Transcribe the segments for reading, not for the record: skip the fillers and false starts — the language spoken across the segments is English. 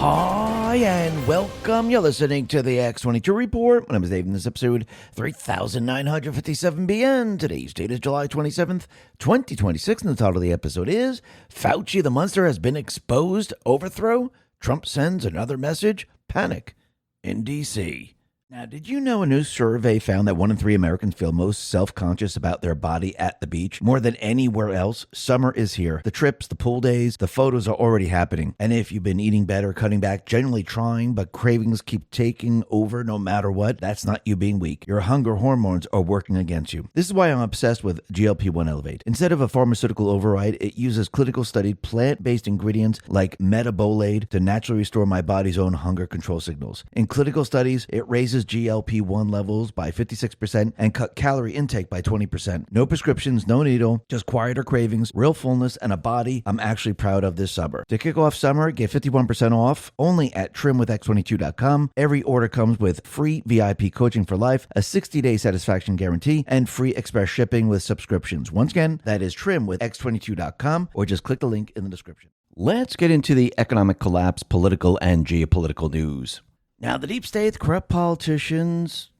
Hi, and welcome. You're listening to the X22 Report. My name is Dave, and this episode 3957 BN. Today's date is July 27th, 2026, and the title of the episode is Fauci the Monster Has Been Exposed. Overthrow. Trump sends another message. Panic in D.C. Now, did you know a new survey found that 1 in 3 Americans feel most self-conscious about their body at the beach? More than anywhere else, summer is here. The trips, the pool days, the photos are already happening. And if you've been eating better, cutting back, generally trying, but cravings keep taking over no matter what, that's not you being weak. Your hunger hormones are working against you. This is why I'm obsessed with GLP-1 Elevate. Instead of a pharmaceutical override, it uses clinical studied plant-based ingredients like metabolate to naturally restore my body's own hunger control signals. In clinical studies, it raises GLP-1 levels by 56% and cut calorie intake by 20%. No prescriptions, no needle, just quieter cravings, real fullness, and a body I'm actually proud of this summer. To kick off summer, get 51% off only at trimwithx22.com. Every order comes with free VIP coaching for life, a 60-day satisfaction guarantee, and free express shipping with subscriptions. Once again, that is trimwithx22.com, or just click the link in the description. Let's get into the economic collapse, political and geopolitical news. Now, the deep state, the corrupt politicians,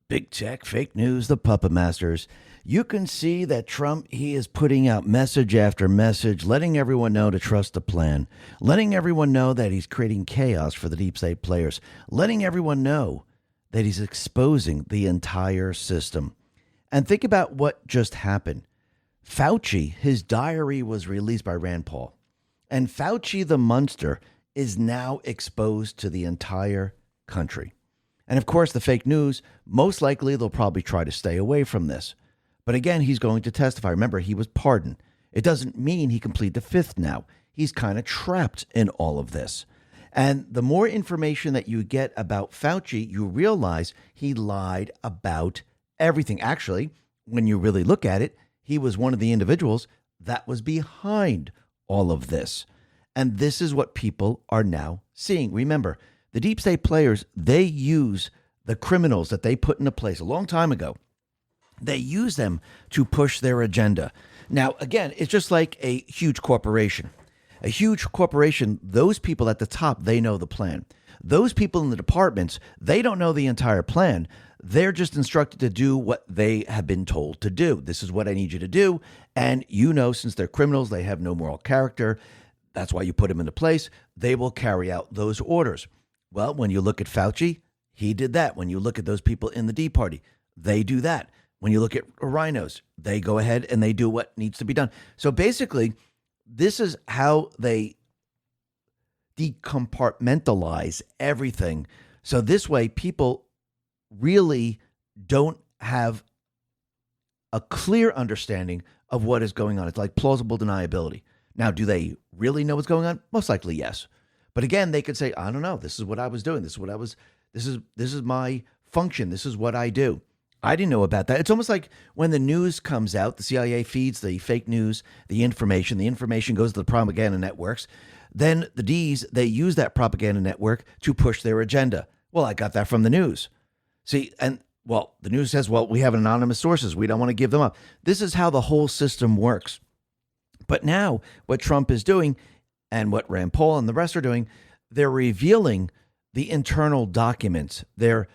big tech, fake news, the puppet masters, you can see that Trump, he is putting out message after message, letting everyone know to trust the plan, letting everyone know that he's creating chaos for the deep state players, letting everyone know that he's exposing the entire system. And think about what just happened. Fauci, his diary was released by Rand Paul, and Fauci the monster is now exposed to the entire country. And of course, the fake news, most likely they'll probably try to stay away from this. But again, he's going to testify. Remember, he was pardoned. It doesn't mean he can plead the fifth now. He's kind of trapped in all of this. And the more information that you get about Fauci, you realize he lied about everything. Actually, when you really look at it, he was one of the individuals that was behind all of this. And this is what people are now seeing. Remember, the deep state players, they use the criminals that they put into place a long time ago. They use them to push their agenda. Now, again, it's just like a huge corporation. A huge corporation, those people at the top, they know the plan. Those people in the departments, they don't know the entire plan. They're just instructed to do what they have been told to do. This is what I need you to do. And you know, since they're criminals, they have no moral character. That's why you put them into place. They will carry out those orders. Well, when you look at Fauci, he did that. When you look at those people in the D Party, they do that. When you look at rhinos, they go ahead and they do what needs to be done. So basically, this is how they decompartmentalize everything. So this way, people really don't have a clear understanding of what is going on. It's like plausible deniability. Now, do they really know what's going on? Most likely, yes. But again, they could say, I don't know. This is what I was doing. This is my function. This is what I do. I didn't know about that. It's almost like when the news comes out, the CIA feeds the fake news, the information goes to the propaganda networks. Then the Ds, they use that propaganda network to push their agenda. Well, I got that from the news. See, and well, the news says, well, we have anonymous sources. We don't want to give them up. This is how the whole system works. But now what Trump is doing and what Rand Paul and the rest are doing, they're revealing the internal documents, their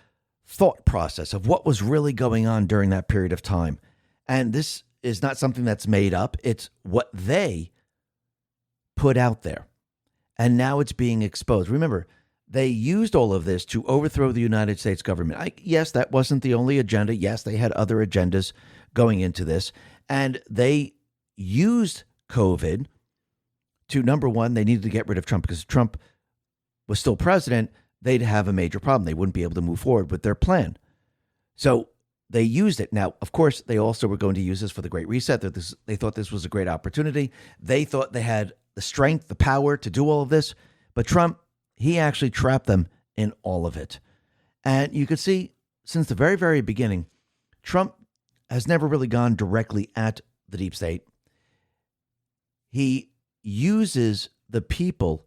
thought process of what was really going on during that period of time. And this is not something that's made up. It's what they put out there. And now it's being exposed. Remember, they used all of this to overthrow the United States government. Yes, that wasn't the only agenda. Yes, they had other agendas going into this. And they used COVID to, number one, they needed to get rid of Trump because if Trump was still president, they'd have a major problem. They wouldn't be able to move forward with their plan. So they used it. Now, of course, they also were going to use this for the Great Reset. They thought this was a great opportunity. They thought they had the strength, the power to do all of this. But Trump, he actually trapped them in all of it. And you could see since the very, very beginning, Trump has never really gone directly at the deep state. He uses the people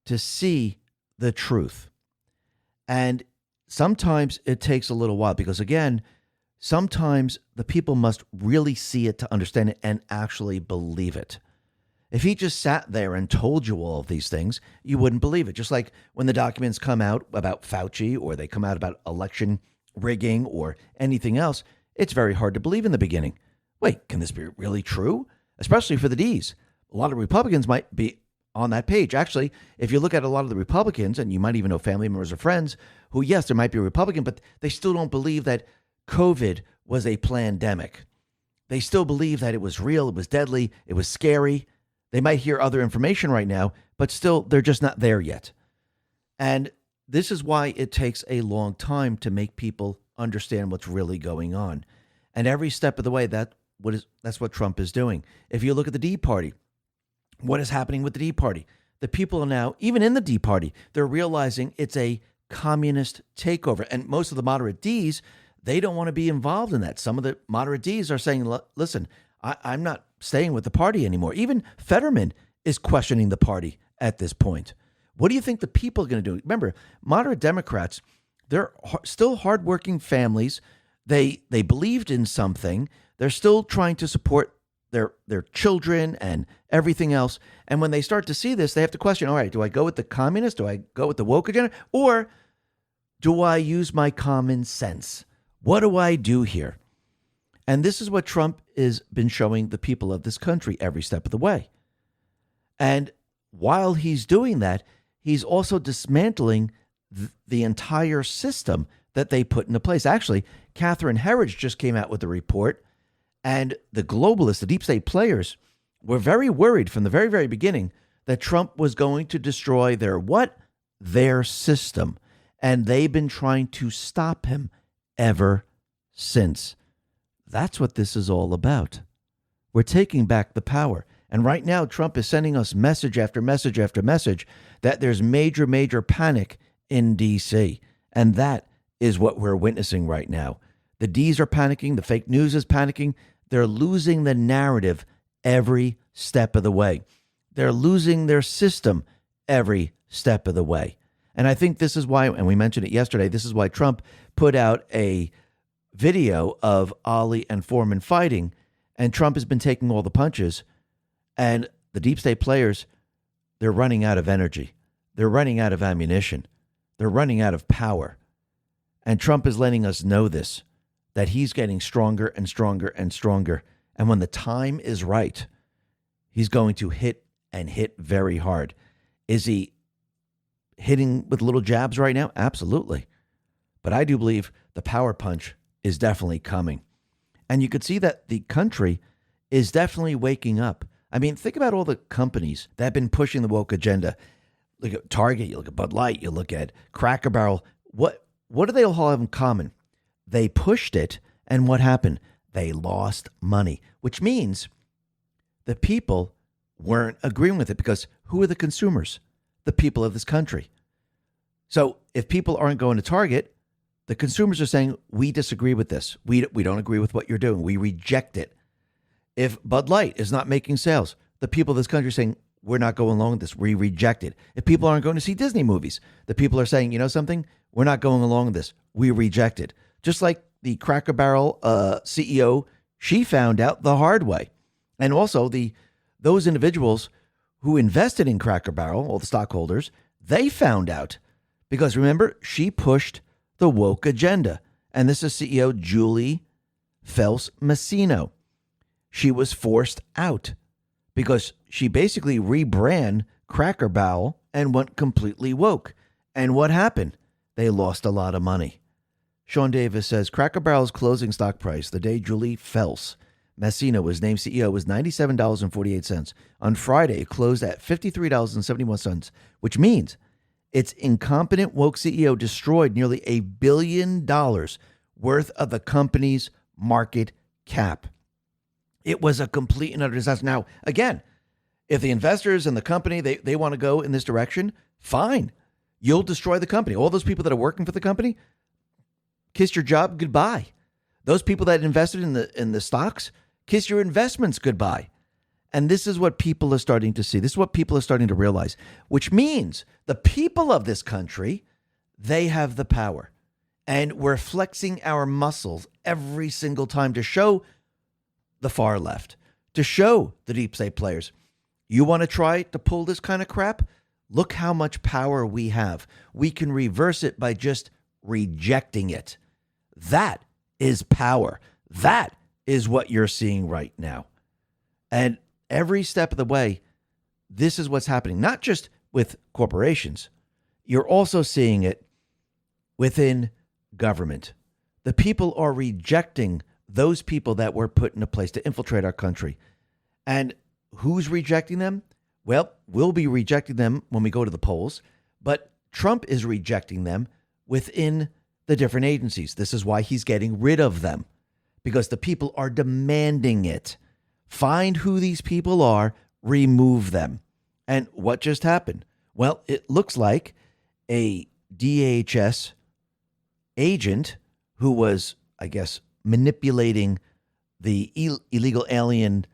to see the truth. And sometimes it takes a little while because, again, sometimes the people must really see it to understand it and actually believe it. If he just sat there and told you all of these things, you wouldn't believe it. Just like when the documents come out about Fauci or they come out about election rigging or anything else, it's very hard to believe in the beginning. Wait, can this be really true? Especially for the Ds. A lot of Republicans might be on that page. Actually, if you look at a lot of the Republicans, and you might even know family members or friends who, yes, there might be a Republican, but they still don't believe that COVID was a plandemic. They still believe that it was real, it was deadly, it was scary. They might hear other information right now, but still, they're just not there yet. And this is why it takes a long time to make people understand what's really going on. And every step of the way, that's what Trump is doing. If you look at the Tea Party, what is happening with the Tea Party? The people are now, even in the Tea Party, they're realizing it's a communist takeover. And most of the moderate Ds, they don't want to be involved in that. Some of the moderate Ds are saying, listen, I'm not staying with the party anymore. Even Fetterman is questioning the party at this point. What do you think the people are going to do? Remember, moderate Democrats, they're still hardworking families. They believed in something. They're still trying to support their children and everything else. And when they start to see this, they have to question, all right, do I go with the communist? Do I go with the woke agenda? Or do I use my common sense? What do I do here? And this is what Trump has been showing the people of this country every step of the way. And while he's doing that, he's also dismantling the entire system that they put into place. Actually, Catherine Herridge just came out with a report, and the globalists, the deep state players, were very worried from the very, very beginning that Trump was going to destroy their what? Their system. And they've been trying to stop him ever since. That's what this is all about. We're taking back the power. And right now, Trump is sending us message after message after message that there's major, major panic in D.C. And that is what we're witnessing right now. The Ds are panicking. The fake news is panicking. They're losing the narrative every step of the way. They're losing their system every step of the way. And I think this is why, and we mentioned it yesterday, this is why Trump put out a video of Ali and Foreman fighting, and Trump has been taking all the punches, and the deep state players, they're running out of energy. They're running out of ammunition. They're running out of power. And Trump is letting us know this, that he's getting stronger and stronger and stronger. And when the time is right, he's going to hit and hit very hard. Is he hitting with little jabs right now? Absolutely. But I do believe the power punch is definitely coming. And you could see that the country is definitely waking up. I mean, think about all the companies that have been pushing the woke agenda. Look at Target, you look at Bud Light, you look at Cracker Barrel. What do they all have in common? They pushed it, and what happened? They lost money, which means the people weren't agreeing with it, because who are the consumers? The people of this country. So if people aren't going to Target, the consumers are saying, we disagree with this. We don't agree with what you're doing. We reject it. If Bud Light is not making sales, the people of this country are saying, we're not going along with this. We reject it. If people aren't going to see Disney movies, the people are saying, you know something? We're not going along with this. We reject it. Just like the Cracker Barrel CEO, she found out the hard way. And also those individuals who invested in Cracker Barrel, all the stockholders, they found out. Because remember, she pushed the woke agenda. And this is CEO Julie Fels Massino. She was forced out because she basically rebrand Cracker Barrel and went completely woke. And what happened? They lost a lot of money. Sean Davis says Cracker Barrel's closing stock price the day Julie Fels Massino was named CEO was $97.48. On Friday, it closed at $53.71, which means its incompetent woke CEO destroyed nearly $1 billion worth of the company's market cap. It was a complete and utter disaster. Now, again, if the investors and the company, they want to go in this direction, fine. You'll destroy the company. All those people that are working for the company, kiss your job goodbye. Those people that invested in the stocks, kiss your investments goodbye. And this is what people are starting to see. This is what people are starting to realize, which means the people of this country, they have the power. And we're flexing our muscles every single time to show the far left, to show the deep state players, You want to try to pull this kind of crap? Look how much power we have. We can reverse it by just rejecting it. That is power. That is what you're seeing right now. And every step of the way, this is what's happening, not just with corporations. You're also seeing it within government. The people are rejecting those people that were put into place to infiltrate our country. And who's rejecting them? Well, we'll be rejecting them when we go to the polls, but Trump is rejecting them within the different agencies. This is why he's getting rid of them, because the people are demanding it. Find who these people are, remove them. And what just happened? Well, it looks like a DHS agent who was, I guess, manipulating the illegal alien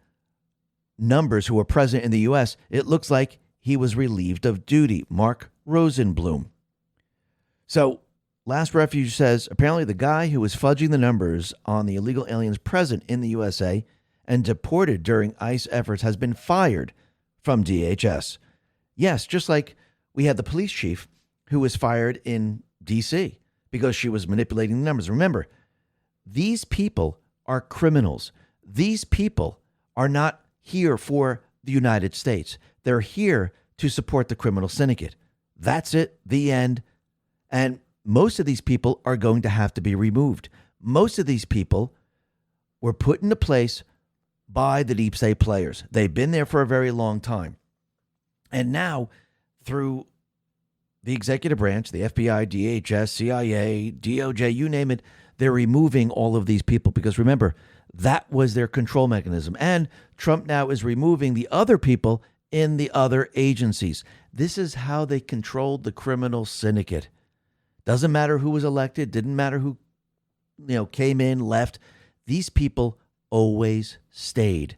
numbers who were present in the U.S., it looks like he was relieved of duty. Mark Rosenblum. So, Last Refuge says, apparently the guy who was fudging the numbers on the illegal aliens present in the USA and deported during ICE efforts has been fired from DHS. Yes, just like we had the police chief who was fired in D.C. because she was manipulating the numbers. Remember, these people are criminals. These people are not here for the United States. They're here to support the criminal syndicate. That's it, the end. And most of these people are going to have to be removed. Most of these people were put into place by the deep state players. They've been there for a very long time. And now, through the executive branch, the FBI, DHS, CIA, DOJ, you name it, they're removing all of these people because remember, that was their control mechanism. And Trump now is removing the other people in the other agencies. This is how they controlled the criminal syndicate. Doesn't matter who was elected, didn't matter who came in, left. These people always stayed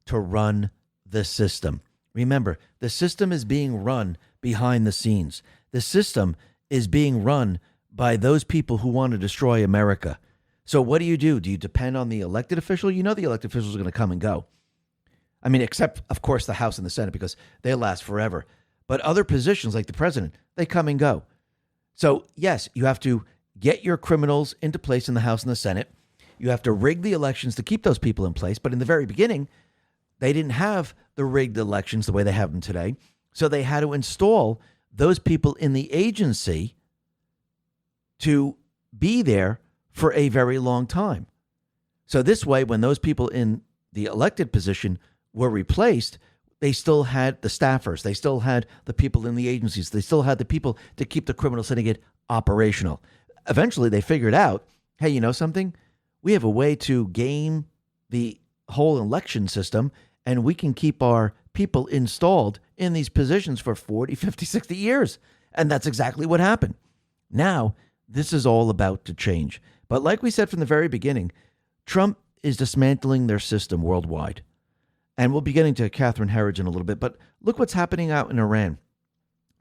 to run the system. Remember, the system is being run behind the scenes. The system is being run by those people who want to destroy America. So what do? Do you depend on the elected official? You know the elected officials are going to come and go. I mean, except, of course, the House and the Senate, because they last forever. But other positions like the president, they come and go. So, yes, you have to get your criminals into place in the House and the Senate. You have to rig the elections to keep those people in place. But in the very beginning, they didn't have the rigged elections the way they have them today. So they had to install those people in the agency to be there for a very long time. So this way, when those people in the elected position were replaced, they still had the staffers. They still had the people in the agencies. They still had the people to keep the criminal syndicate operational. Eventually, they figured out, hey, you know something? We have a way to game the whole election system, and we can keep our people installed in these positions for 40, 50, 60 years. And that's exactly what happened. Now, this is all about to change. But like we said from the very beginning, Trump is dismantling their system worldwide. And we'll be getting to Catherine Herridge in a little bit. But look what's happening out in Iran.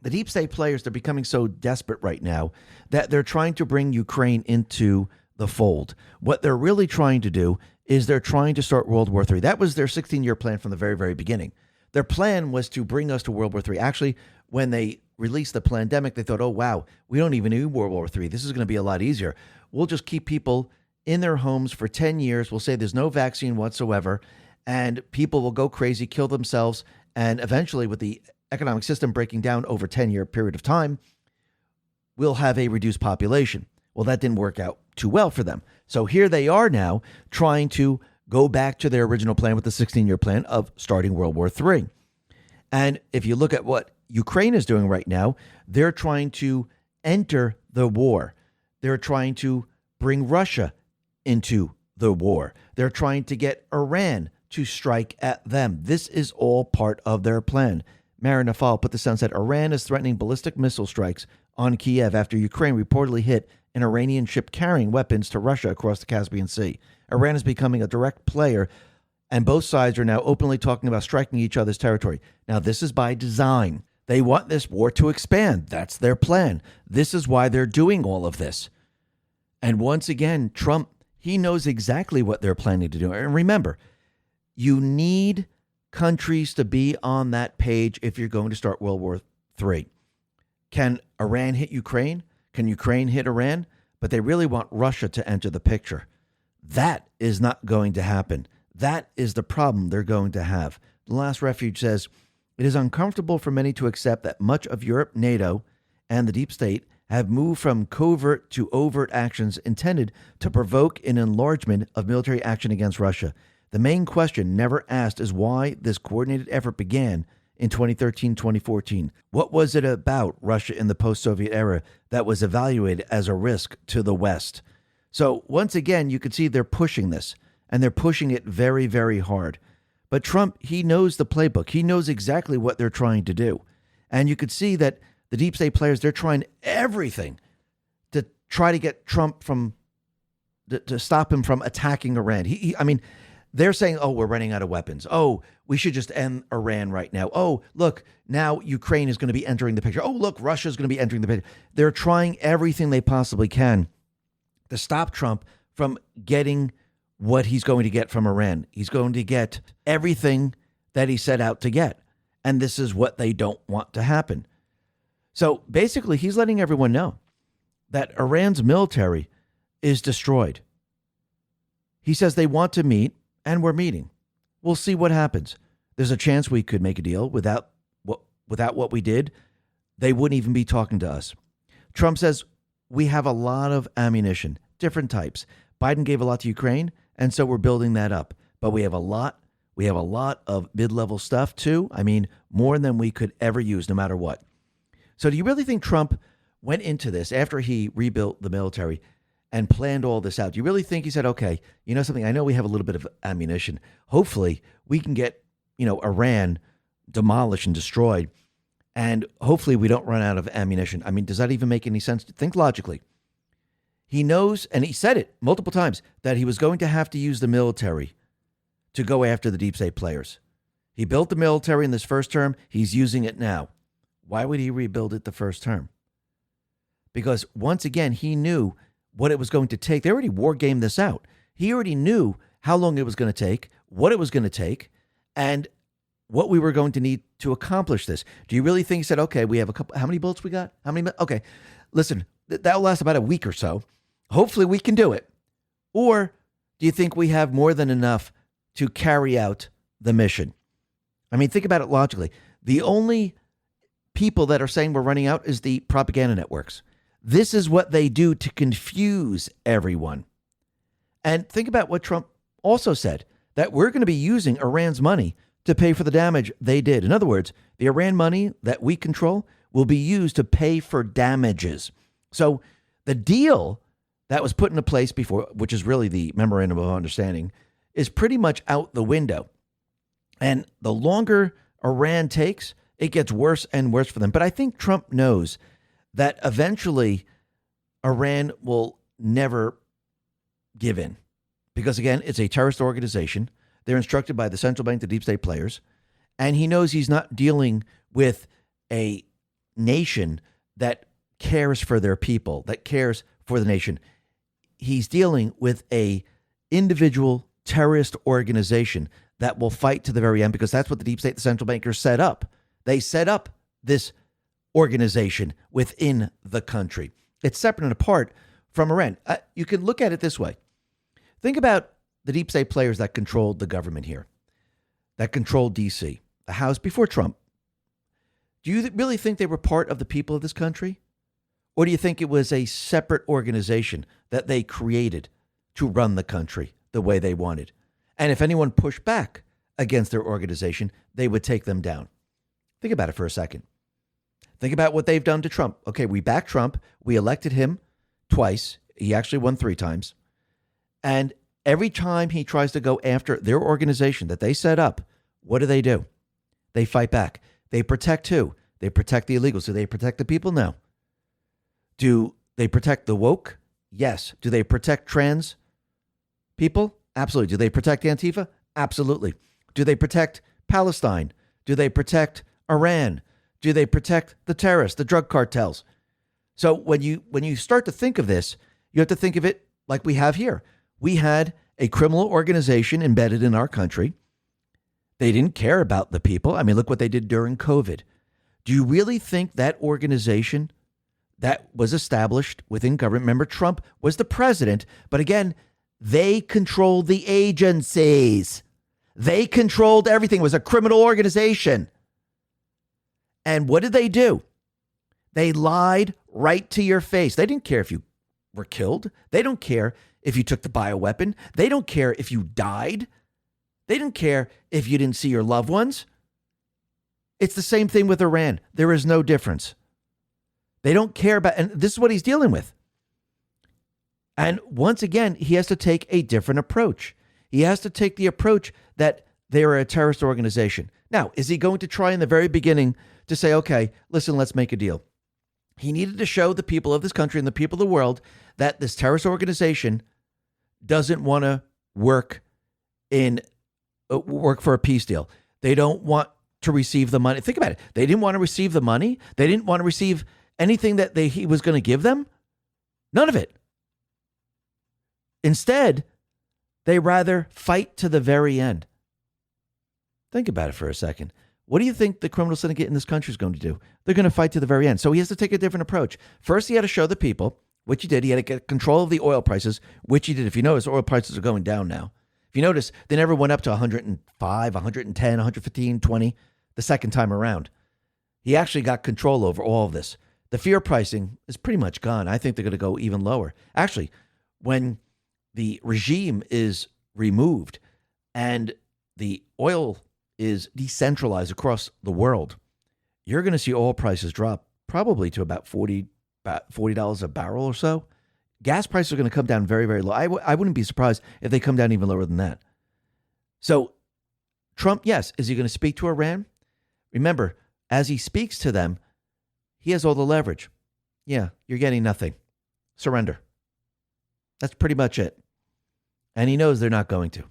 The deep state players, they're becoming so desperate right now that they're trying to bring Ukraine into the fold. What they're really trying to do is they're trying to start World War III. That was their 16-year plan from the very, very beginning. Their plan was to bring us to World War III. Actually, when they released the plandemic, they thought, oh, wow, we don't even need World War III. This is going to be a lot easier. We'll just keep people in their homes for 10 years. We'll say there's no vaccine whatsoever, and people will go crazy, kill themselves, and eventually, with the economic system breaking down over a 10-year period of time, we'll have a reduced population. Well, that didn't work out too well for them. So here they are now trying to go back to their original plan with the 16-year plan of starting World War III. And if you look at what Ukraine is doing right now, they're trying to enter the war. They're trying to bring Russia into the war. They're trying to get Iran to strike at them. This is all part of their plan. Mara Nafal put this out and said, Iran is threatening ballistic missile strikes on Kiev after Ukraine reportedly hit an Iranian ship carrying weapons to Russia across the Caspian Sea. Iran is becoming a direct player, and both sides are now openly talking about striking each other's territory. Now, this is by design. They want this war to expand. That's their plan. This is why they're doing all of this. And once again, Trump, he knows exactly what they're planning to do. And remember, you need countries to be on that page if you're going to start World War III. Can Iran hit Ukraine? Can Ukraine hit Iran? But they really want Russia to enter the picture. That is not going to happen. That is the problem they're going to have. The Last Refuge says, it is uncomfortable for many to accept that much of Europe, NATO, and the deep state have moved from covert to overt actions intended to provoke an enlargement of military action against Russia. The main question never asked is why this coordinated effort began in 2013-2014. What was it about Russia in the post-Soviet era that was evaluated as a risk to the West? So once again, you can see they're pushing this, and they're pushing it very, very hard. But Trump, he knows the playbook. He knows exactly what they're trying to do. And you could see that the deep state players, they're trying everything to try to get Trump to stop him from attacking Iran. I mean, they're saying, oh, we're running out of weapons. Oh, we should just end Iran right now. Oh, look, now Ukraine is going to be entering the picture. Oh, look, Russia is going to be entering the picture. They're trying everything they possibly can to stop Trump from getting what he's going to get from Iran. He's going to get everything that he set out to get. And this is what they don't want to happen. So basically, he's letting everyone know that Iran's military is destroyed. He says they want to meet, and we're meeting. We'll see what happens. There's a chance we could make a deal. Without what we did, they wouldn't even be talking to us. Trump says we have a lot of ammunition, different types. Biden gave a lot to Ukraine, and so we're building that up. But we have a lot of mid-level stuff too. I mean, more than we could ever use, no matter what. So do you really think Trump went into this after he rebuilt the military and planned all this out? Do you really think he said, okay, you know something? I know we have a little bit of ammunition. Hopefully we can get, Iran demolished and destroyed. And hopefully we don't run out of ammunition. I mean, does that even make any sense? Think logically. He knows, and he said it multiple times, that he was going to have to use the military to go after the deep state players. He built the military in this first term. He's using it now. Why would he rebuild it the first term? Because once again, he knew what it was going to take. They already war gamed this out. He already knew how long it was going to take, what it was going to take, and what we were going to need to accomplish this. Do you really think he said, okay, we have a couple, how many bullets we got? Okay, listen, that'll last about a week or so. Hopefully we can do it. Or do you think we have more than enough to carry out the mission? I mean, think about it logically. The only people that are saying we're running out is the propaganda networks. This is what they do to confuse everyone. And think about what Trump also said, that we're going to be using Iran's money to pay for the damage they did. In other words, the Iran money that we control will be used to pay for damages. So the deal that was put into place before, which is really the memorandum of understanding, is pretty much out the window. And the longer Iran takes, it gets worse and worse for them. But I think Trump knows that eventually Iran will never give in. Because again, it's a terrorist organization. They're instructed by the central bank, the deep state players. And he knows he's not dealing with a nation that cares for their people, that cares for the nation. He's dealing with a individual terrorist organization that will fight to the very end, because that's what the deep state, the central bankers set up. They set up this organization within the country. It's separate and apart from Iran. You can look at it this way. Think about the deep state players that controlled the government here, that controlled D.C., the House before Trump. Do you really think they were part of the people of this country? Or do you think it was a separate organization that they created to run the country the way they wanted? And if anyone pushed back against their organization, they would take them down. Think about it for a second. Think about what they've done to Trump. Okay, we backed Trump. We elected him twice. He actually won 3 times. And every time he tries to go after their organization that they set up, what do? They fight back. They protect who? They protect the illegals. Do they protect the people? No. Do they protect the woke? Yes. Do they protect trans people? Absolutely. Do they protect Antifa? Absolutely. Do they protect Palestine? Do they protect Iran? Do they protect the terrorists, the drug cartels? So when you start to think of this, you have to think of it like we have here. We had a criminal organization embedded in our country. They didn't care about the people. I mean, look what they did during COVID. Do you really think that organization that was established within government, remember Trump was the president, but again, they controlled the agencies. They controlled everything. It was a criminal organization. And what did they do? They lied right to your face. They didn't care if you were killed. They don't care if you took the bioweapon. They don't care if you died. They didn't care if you didn't see your loved ones. It's the same thing with Iran. There is no difference. They don't care about, and this is what he's dealing with. And once again, he has to take a different approach. He has to take the approach that they are a terrorist organization. Now, is he going to try in the very beginning to say, okay, listen, let's make a deal? He needed to show the people of this country and the people of the world that this terrorist organization doesn't want to work for a peace deal. They don't want to receive the money. Think about it. They didn't want to receive the money. They didn't want to receive anything that he was going to give them. None of it. Instead, they rather fight to the very end. Think about it for a second. What do you think the criminal syndicate in this country is going to do? They're going to fight to the very end. So he has to take a different approach. First, he had to show the people, which he did. He had to get control of the oil prices, which he did. If you notice, oil prices are going down now. If you notice, they never went up to 105, 110, 115, 20 the second time around. He actually got control over all of this. The fear pricing is pretty much gone. I think they're going to go even lower. Actually, when the regime is removed and the oil is decentralized across the world, you're going to see oil prices drop probably to about $40 a barrel or so. Gas prices are going to come down very, very low. I wouldn't be surprised if they come down even lower than that. So Trump, yes, is he going to speak to Iran? Remember, as he speaks to them, he has all the leverage. Yeah, you're getting nothing. Surrender. That's pretty much it. And he knows they're not going to.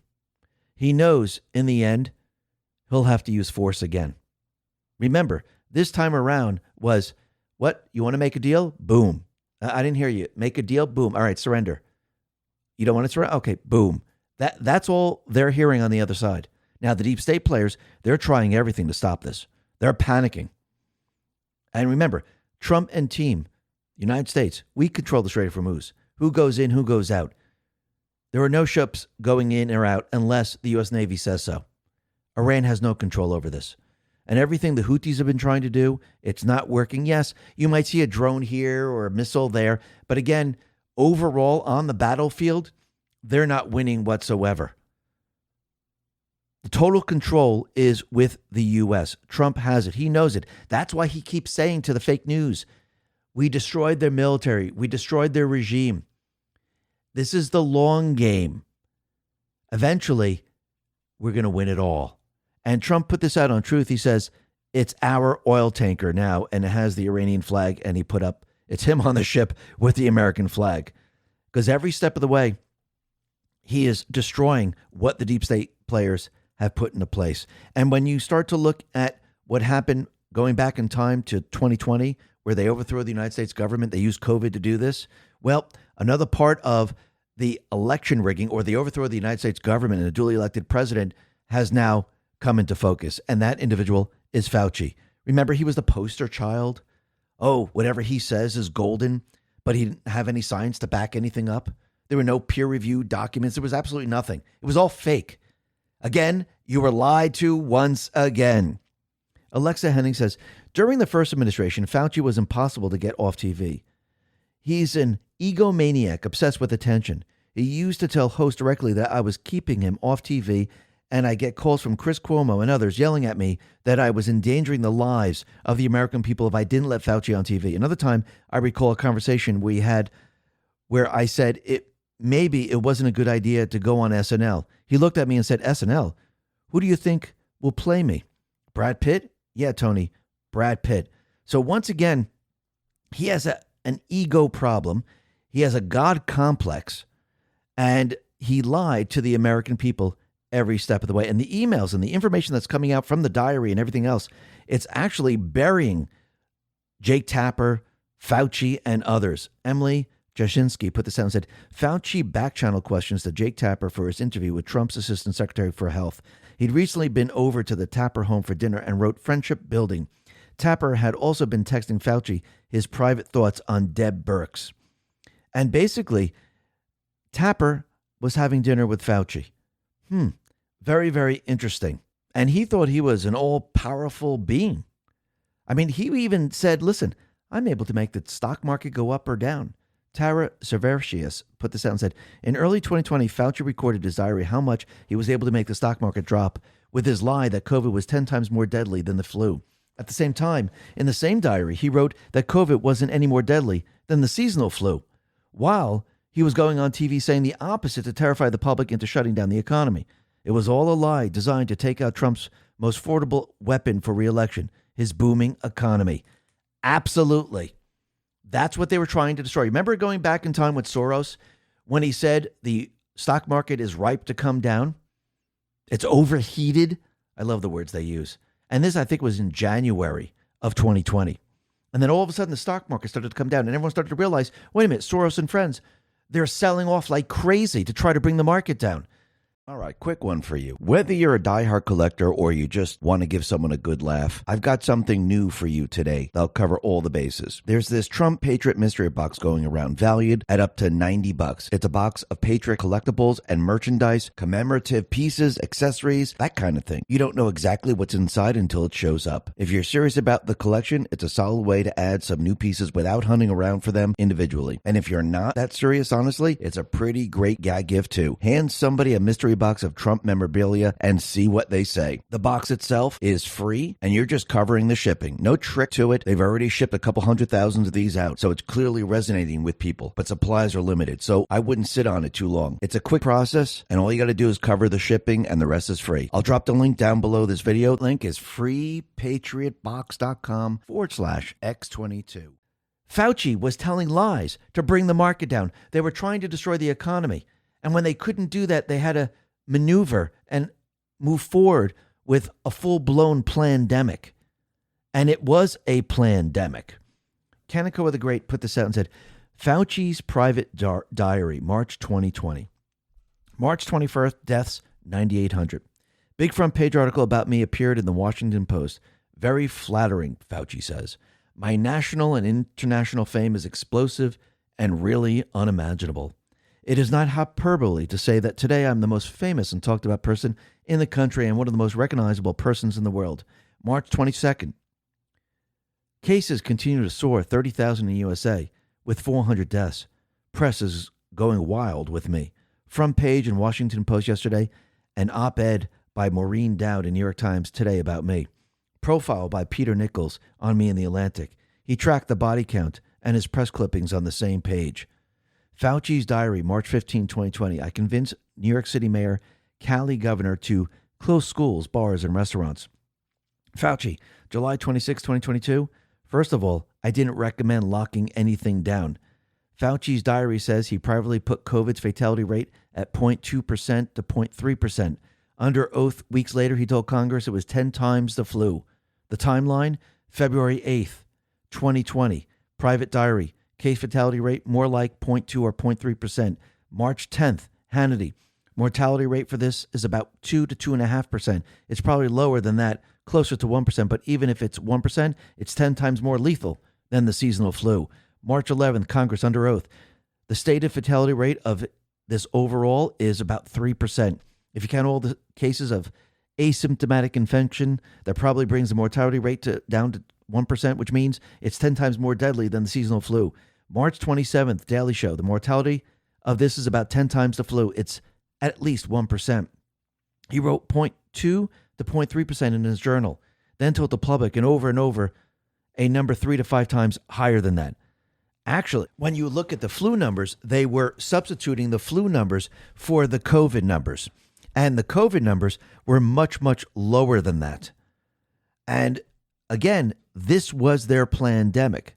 He knows in the end, he'll have to use force again. Remember, this time around was, what? You want to make a deal? Boom. I didn't hear you. Make a deal? Boom. All right, surrender. You don't want to surrender? Okay, boom. That's all they're hearing on the other side. Now, the deep state players, they're trying everything to stop this. They're panicking. And remember, Trump and team, United States, we control the Strait of Hormuz. Who goes in, who goes out. There are no ships going in or out unless the U.S. Navy says so. Iran has no control over this. And everything the Houthis have been trying to do, it's not working. Yes, you might see a drone here or a missile there. But again, overall on the battlefield, they're not winning whatsoever. The total control is with the U.S. Trump has it. He knows it. That's why he keeps saying to the fake news, we destroyed their military. We destroyed their regime. This is the long game. Eventually, we're going to win it all. And Trump put this out on Truth. He says, it's our oil tanker now, and it has the Iranian flag, and he put up, it's him on the ship with the American flag. Because every step of the way, he is destroying what the deep state players have put into place. And when you start to look at what happened going back in time to 2020, where they overthrew the United States government, they used COVID to do this. Well, another part of the election rigging or the overthrow of the United States government and a duly elected president has now come into focus. And that individual is Fauci. Remember, he was the poster child. Oh, whatever he says is golden, but he didn't have any science to back anything up. There were no peer-reviewed documents. There was absolutely nothing. It was all fake. Again, you were lied to once again. Alexa Henning says, during the first administration, Fauci was impossible to get off TV. He's an egomaniac obsessed with attention. He used to tell hosts directly that I was keeping him off TV, and I get calls from Chris Cuomo and others yelling at me that I was endangering the lives of the American people if I didn't let Fauci on TV. Another time, I recall a conversation we had where I said maybe it wasn't a good idea to go on SNL. He looked at me and said, SNL? Who do you think will play me? Brad Pitt? Yeah, Tony, Brad Pitt. So once again, he has an ego problem. He has a God complex, and he lied to the American people every step of the way. And the emails and the information that's coming out from the diary and everything else, it's actually burying Jake Tapper, Fauci, and others. Emily, Jasinski put this out and said, Fauci back-channel questions to Jake Tapper for his interview with Trump's Assistant Secretary for Health. He'd recently been over to the Tapper home for dinner and wrote friendship building. Tapper had also been texting Fauci his private thoughts on Deb Birx. And basically, Tapper was having dinner with Fauci. Very, very interesting. And he thought he was an all-powerful being. I mean, he even said, listen, I'm able to make the stock market go up or down. Tara Severcius put this out and said, in early 2020, Fauci recorded his diary how much he was able to make the stock market drop with his lie that COVID was 10 times more deadly than the flu. At the same time, in the same diary, he wrote that COVID wasn't any more deadly than the seasonal flu, while he was going on TV saying the opposite to terrify the public into shutting down the economy. It was all a lie designed to take out Trump's most formidable weapon for re-election, his booming economy. Absolutely. That's what they were trying to destroy. Remember going back in time with Soros when he said the stock market is ripe to come down? It's overheated. I love the words they use. And this, I think, was in January of 2020. And then all of a sudden, the stock market started to come down, and everyone started to realize, wait a minute, Soros and friends, they're selling off like crazy to try to bring the market down. All right, quick one for you. Whether you're a diehard collector or you just want to give someone a good laugh, I've got something new for you today that'll cover all the bases. There's this Trump Patriot mystery box going around, valued at up to $90. It's a box of Patriot collectibles and merchandise, commemorative pieces, accessories, that kind of thing. You don't know exactly what's inside until it shows up. If you're serious about the collection, it's a solid way to add some new pieces without hunting around for them individually. And if you're not that serious, honestly, it's a pretty great gag gift too. Hand somebody a mystery box of Trump memorabilia and see what they say. The box itself is free and you're just covering the shipping. No trick to it. They've already shipped a couple 100,000 of these out, so it's clearly resonating with people, but supplies are limited, so I wouldn't sit on it too long. It's a quick process and all you got to do is cover the shipping and the rest is free. I'll drop the link down below this video. Link is freepatriotbox.com/X22. Fauci was telling lies to bring the market down. They were trying to destroy the economy. And when they couldn't do that, they had to maneuver and move forward with a full-blown plandemic. And it was a plandemic. Kaneko the Great put this out and said, Fauci's private diary, March 2020. March 21st, deaths, 9,800. Big front page article about me appeared in the Washington Post. Very flattering, Fauci says. My national and international fame is explosive and really unimaginable. It is not hyperbole to say that today I'm the most famous and talked about person in the country and one of the most recognizable persons in the world. March 22nd. Cases continue to soar, 30,000 in the USA, with 400 deaths. Press is going wild with me. Front page in Washington Post yesterday, an op-ed by Maureen Dowd in New York Times today about me. Profile by Peter Nichols on me in the Atlantic. He tracked the body count and his press clippings on the same page. Fauci's diary, March 15, 2020. I convinced New York City Mayor, Cali Governor to close schools, bars, and restaurants. Fauci, July 26, 2022. First of all, I didn't recommend locking anything down. Fauci's diary says he privately put COVID's fatality rate at 0.2% to 0.3%. Under oath, weeks later, he told Congress it was 10 times the flu. The timeline, February 8th, 2020. Private diary. Case fatality rate more like 0.2 or 0.3%. March 10th, Hannity. Mortality rate for this is about 2 to 2.5%. It's probably lower than that, closer to 1%, but even if it's 1%, it's 10 times more lethal than the seasonal flu. March 11th, Congress under oath. The stated fatality rate of this overall is about 3%. If you count all the cases of asymptomatic infection, that probably brings the mortality rate down to 1%, which means it's 10 times more deadly than the seasonal flu. March 27th, Daily Show. The mortality of this is about 10 times the flu. It's at least 1%. He wrote 0.2 to 0.3% in his journal, then told the public and over a number 3 to 5 times higher than that. Actually, when you look at the flu numbers, they were substituting the flu numbers for the COVID numbers. And the COVID numbers were much, much lower than that. And again, this was their plandemic.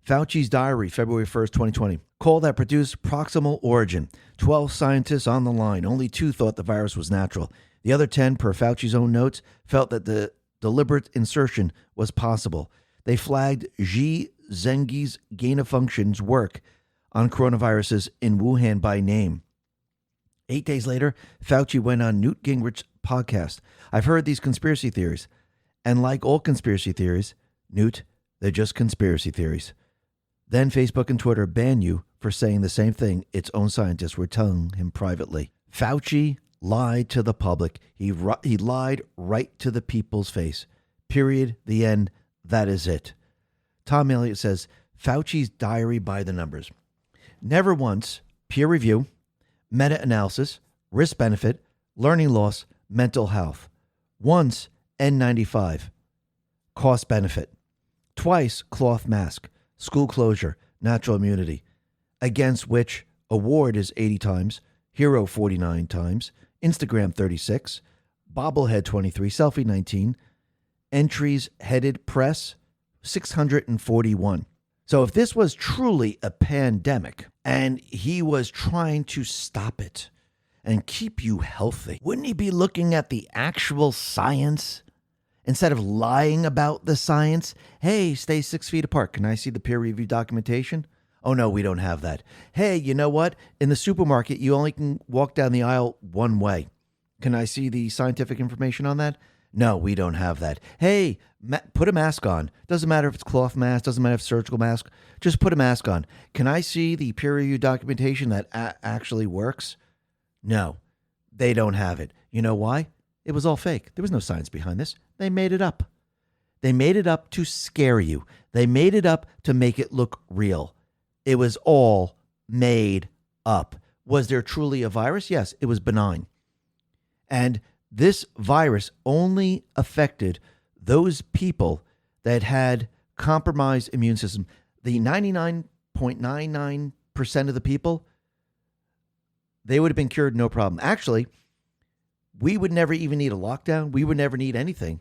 Fauci's diary, February 1st, 2020. Call that produced proximal origin. 12 scientists on the line. Only 2 thought the virus was natural. The other 10, per Fauci's own notes, felt that the deliberate insertion was possible. They flagged Xi Zheng's gain-of-function's work on coronaviruses in Wuhan by name. 8 days later, Fauci went on Newt Gingrich's podcast. I've heard these conspiracy theories. And like all conspiracy theories, Newt, they're just conspiracy theories. Then Facebook and Twitter ban you for saying the same thing its own scientists were telling him privately. Fauci lied to the public. He lied right to the people's face. Period. The end. That is it. Tom Elliott says, Fauci's diary by the numbers. Never once peer review, meta-analysis, risk-benefit, learning loss, mental health. Once N95, cost-benefit. Twice cloth mask, school closure, natural immunity, against which award is 80 times, hero 49 times, Instagram 36, bobblehead 23, selfie 19, entries headed press 641. So if this was truly a pandemic and he was trying to stop it and keep you healthy, wouldn't he be looking at the actual science instead of lying about the science? Hey, stay 6 feet apart. Can I see the peer-reviewed documentation? Oh, no, we don't have that. Hey, you know what? In the supermarket, you only can walk down the aisle one way. Can I see the scientific information on that? No, we don't have that. Hey, put a mask on. Doesn't matter if it's cloth mask, doesn't matter if it's surgical mask. Just put a mask on. Can I see the peer-reviewed documentation that actually works? No, they don't have it. You know why? It was all fake. There was no science behind this. They made it up. They made it up to scare you. They made it up to make it look real. It was all made up. Was there truly a virus? Yes, it was benign. And this virus only affected those people that had compromised immune system. The 99.99% of the people, they would have been cured no problem. Actually, we would never even need a lockdown. We would never need anything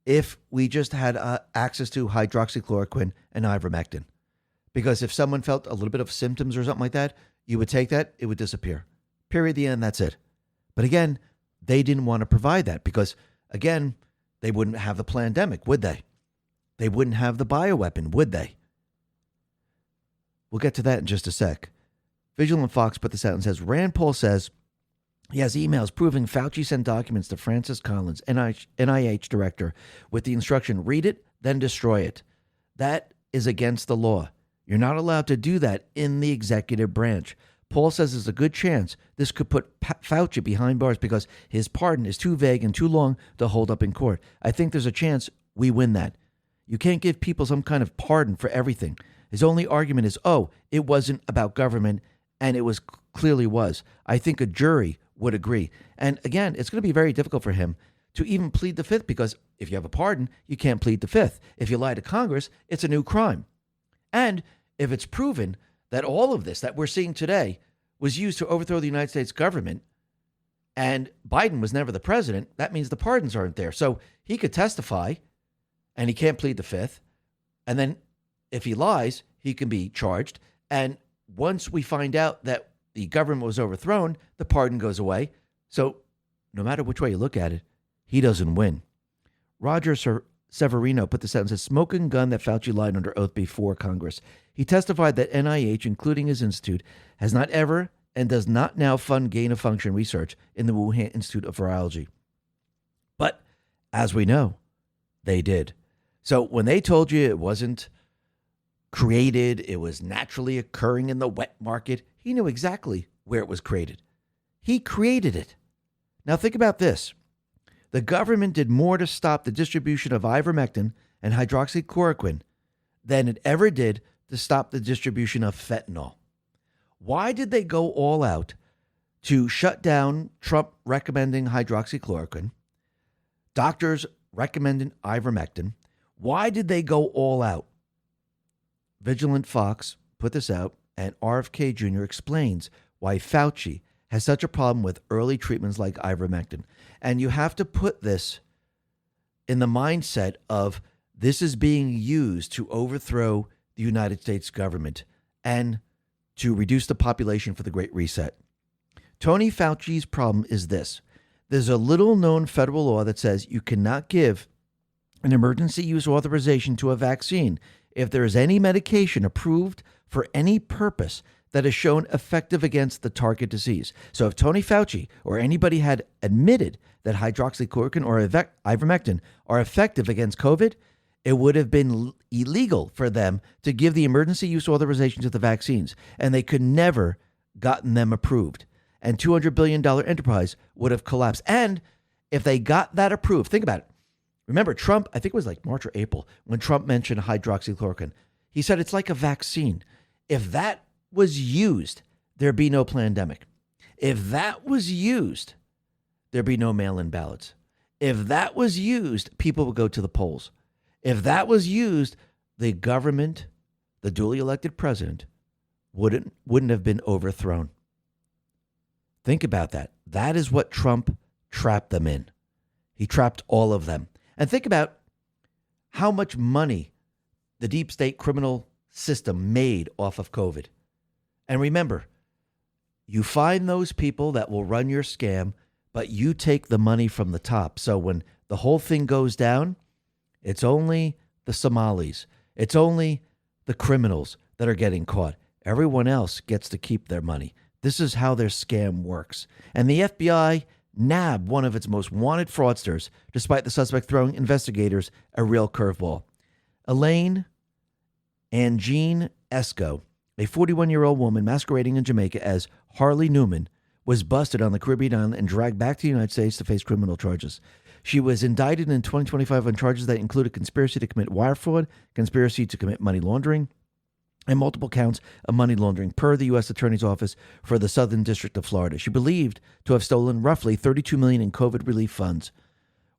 if we just had access to hydroxychloroquine and ivermectin. Because if someone felt a little bit of symptoms or something like that, you would take that, it would disappear. Period, the end, that's it. But again, they didn't want to provide that because, again, they wouldn't have the plandemic, would they? They wouldn't have the bioweapon, would they? We'll get to that in just a sec. Vigilant Fox put this out and says, Rand Paul says he has emails proving Fauci sent documents to Francis Collins, NIH director, with the instruction, read it, then destroy it. That is against the law. You're not allowed to do that in the executive branch. Paul says there's a good chance this could put Fauci behind bars because his pardon is too vague and too long to hold up in court. I think there's a chance we win that. You can't give people some kind of pardon for everything. His only argument is, it wasn't about government, and it was clearly was. I think a jury would agree. And again, it's going to be very difficult for him to even plead the fifth because if you have a pardon, you can't plead the fifth. If you lie to Congress, it's a new crime. And if it's proven that all of this that we're seeing today was used to overthrow the United States government and Biden was never the president, that means the pardons aren't there. So he could testify and he can't plead the fifth. And then if he lies, he can be charged. And once we find out that the government was overthrown, the pardon goes away. So no matter which way you look at it, he doesn't win. Roger Severino put this out and says, smoking gun that Fauci lied under oath before Congress. He testified that NIH, including his institute, has not ever and does not now fund gain-of-function research in the Wuhan Institute of Virology. But as we know, they did. So when they told you it wasn't created, it was naturally occurring in the wet market, he knew exactly where it was created. He created it. Now think about this. The government did more to stop the distribution of ivermectin and hydroxychloroquine than it ever did to stop the distribution of fentanyl. Why did they go all out to shut down Trump recommending hydroxychloroquine, doctors recommending ivermectin? Why did they go all out? Vigilant Fox put this out, and RFK Jr. explains why Fauci has such a problem with early treatments like ivermectin. And you have to put this in the mindset of this is being used to overthrow the United States government and to reduce the population for the Great Reset. Tony Fauci's problem is this. There's a little-known federal law that says you cannot give an emergency use authorization to a vaccine if there is any medication approved for any purpose that is shown effective against the target disease. So if Tony Fauci or anybody had admitted that hydroxychloroquine or ivermectin are effective against COVID, it would have been illegal for them to give the emergency use authorization to the vaccines, and they could never gotten them approved. And $200 billion enterprise would have collapsed. And if they got that approved, think about it. Remember, Trump, I think it was like March or April, when Trump mentioned hydroxychloroquine. He said it's like a vaccine. If that was used, there'd be no plandemic. If that was used, there'd be no mail-in ballots. If that was used, people would go to the polls. If that was used, the government, the duly elected president, wouldn't have been overthrown. Think about that. That is what Trump trapped them in. He trapped all of them. And think about how much money the deep state criminal system made off of COVID. And remember, you find those people that will run your scam, but you take the money from the top. So when the whole thing goes down, it's only the Somalis. It's only the criminals that are getting caught. Everyone else gets to keep their money. This is how their scam works. And the FBI nabbed one of its most wanted fraudsters, despite the suspect throwing investigators a real curveball. Elaine and Jean Esco, a 41-year-old woman masquerading in Jamaica as Harley Newman, was busted on the Caribbean island and dragged back to the United States to face criminal charges. She was indicted in 2025 on charges that included conspiracy to commit wire fraud, conspiracy to commit money laundering, and multiple counts of money laundering per the U.S. Attorney's Office for the Southern District of Florida. She believed to have stolen roughly $32 million in COVID relief funds.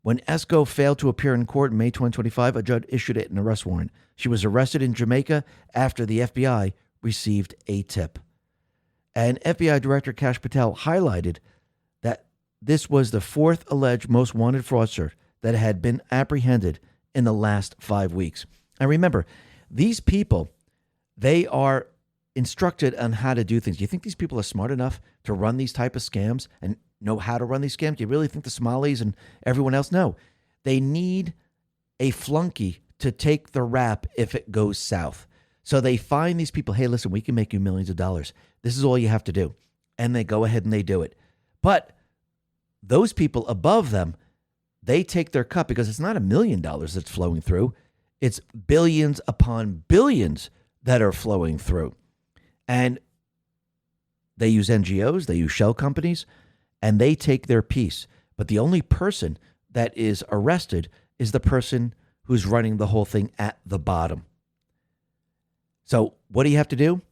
When Esco failed to appear in court in May 2025, a judge issued an arrest warrant. She was arrested in Jamaica after the FBI received a tip. And FBI Director Kash Patel highlighted that this was the fourth alleged most wanted fraudster that had been apprehended in the last 5 weeks. And remember, these people, they are instructed on how to do things. Do you think these people are smart enough to run these type of scams and know how to run these scams? Do you really think the Somalis and everyone else? No. They need a flunky to take the rap if it goes south. So they find these people, hey, listen, we can make you millions of dollars. This is all you have to do. And they go ahead and they do it. But those people above them, they take their cut because it's not $1 million that's flowing through. It's billions upon billions that are flowing through. And they use NGOs, they use shell companies, and they take their piece. But the only person that is arrested is the person who's running the whole thing at the bottom. So what do you have to do?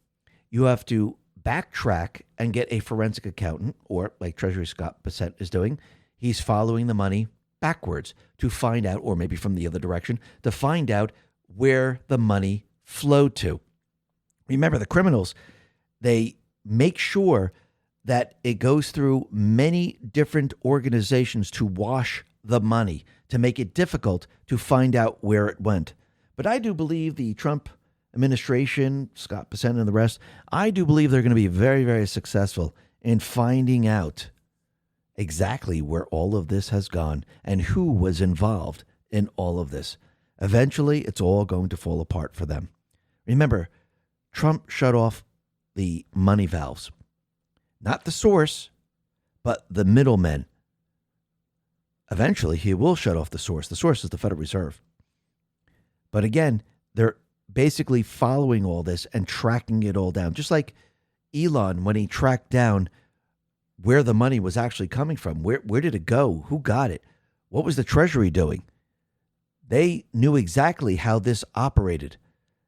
You have to backtrack and get a forensic accountant, or like Treasury Scott Bessent is doing. He's following the money backwards to find out, or maybe from the other direction, to find out where the money flowed to. Remember, the criminals, they make sure that it goes through many different organizations to wash the money, to make it difficult to find out where it went. But I do believe the Trump administration, Scott Bessent and the rest, I do believe they're going to be very, very successful in finding out exactly where all of this has gone and who was involved in all of this. Eventually, it's all going to fall apart for them. Remember, Trump shut off the money valves. Not the source, but the middlemen. Eventually, he will shut off the source. The source is the Federal Reserve. But again, they're basically following all this and tracking it all down. Just like Elon, when he tracked down where the money was actually coming from. Where did it go? Who got it? What was the Treasury doing? They knew exactly how this operated.